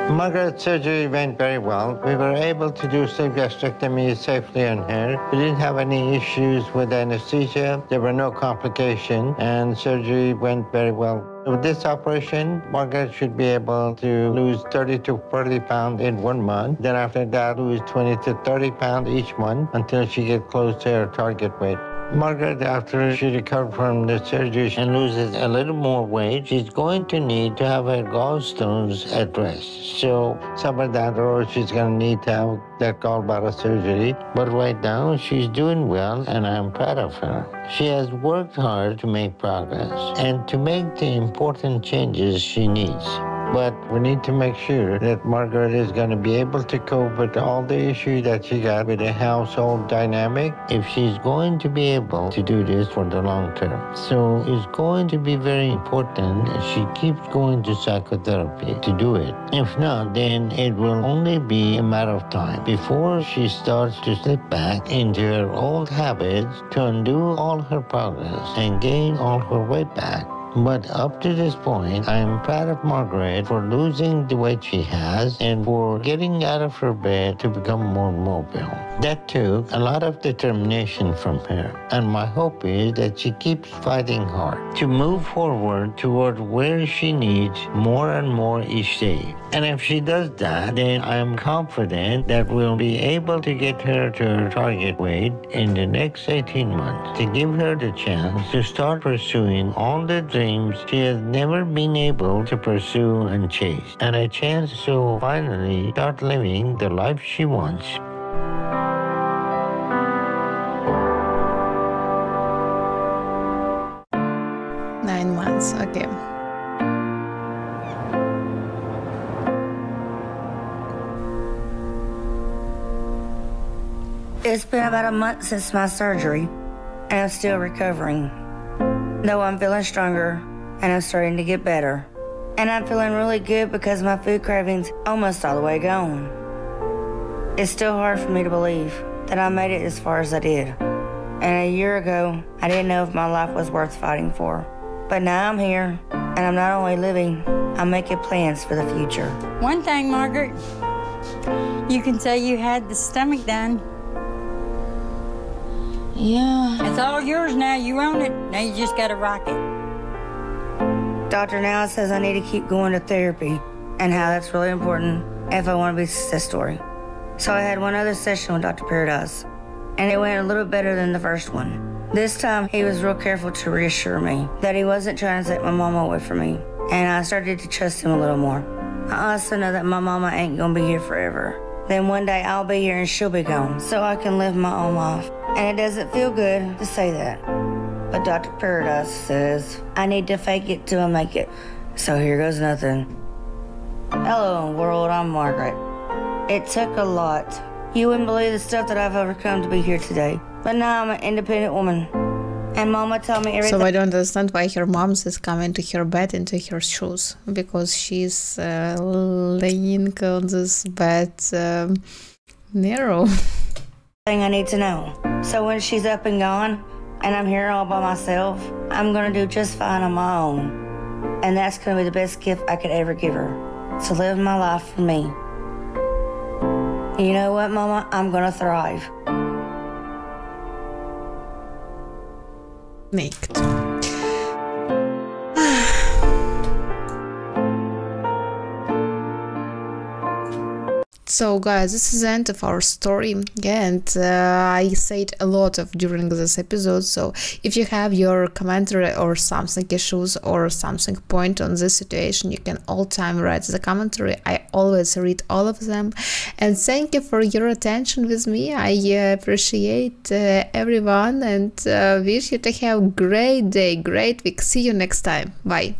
Margaret's surgery went very well. We were able to do sleeve gastrectomy safely on her. We didn't have any issues with anesthesia. There were no complications, and surgery went very well. With this operation, Margaret should be able to lose 30 to 40 pounds in 1 month. Then after that, lose 20 to 30 pounds each month until she gets close to her target weight. Margaret, after she recovered from the surgery and loses a little more weight, she's going to need to have her gallstones addressed. So somewhere down the road, she's going to need to have that gallbladder surgery. But right now, she's doing well, and I'm proud of her. She has worked hard to make progress and to make the important changes she needs. But we need to make sure that Margaret is going to be able to cope with all the issues that she got with the household dynamic if she's going to be able to do this for the long term. So it's going to be very important that she keeps going to psychotherapy to do it. If not, then it will only be a matter of time before she starts to slip back into her old habits to undo all her progress and gain all her weight back. But up to this point, I am proud of Margaret for losing the weight she has and for getting out of her bed to become more mobile. That took a lot of determination from her, and my hope is that she keeps fighting hard to move forward toward where she needs more and more each day. And if she does that, then I am confident that we'll be able to get her to her target weight in the next 18 months to give her the chance to start pursuing all the dreams she has never been able to pursue and chase, and a chance to finally start living the life she wants. Okay. It's been about a month since my surgery, and I'm still recovering. Though I'm feeling stronger, and I'm starting to get better. And I'm feeling really good because my food craving's almost all the way gone. It's still hard for me to believe that I made it as far as I did. And a year ago, I didn't know if my life was worth fighting for. But now I'm here, and I'm not only living, I'm making plans for the future. One thing, Margaret, you can say you had the stomach done. Yeah. It's all yours now. You own it. Now you just got to rock it. Doctor now says I need to keep going to therapy and how that's really important if I want to be a success story. So I had one other session with Dr. Paradise, and it went a little better than the first one. This time, he was real careful to reassure me that he wasn't trying to take my mama away from me, and I started to trust him a little more. I also know that my mama ain't gonna be here forever. Then one day I'll be here and she'll be gone, so I can live my own life. And it doesn't feel good to say that. But Dr. Paradise says I need to fake it till I make it. So here goes nothing. Hello, world, I'm Margaret. It took a lot. You wouldn't believe the stuff that I've overcome to be here today. But now I'm an independent woman. And Mama told me everything. So I don't understand why her mom is coming to her bed into her shoes. Because she's laying on this bed narrow. Thing I need to know. So when she's up and gone, and I'm here all by myself, I'm gonna do just fine on my own. And that's gonna be the best gift I could ever give her. To live my life for me. You know what, Mama? I'm gonna thrive. Naked. So guys, this is the end of our story, and I said a lot of during this episode, so if you have your commentary or something issues or something point on this situation, you can all time write the commentary. I always read all of them, and thank you for your attention with me. I appreciate everyone, and wish you to have a great day, great week. See you next time. Bye.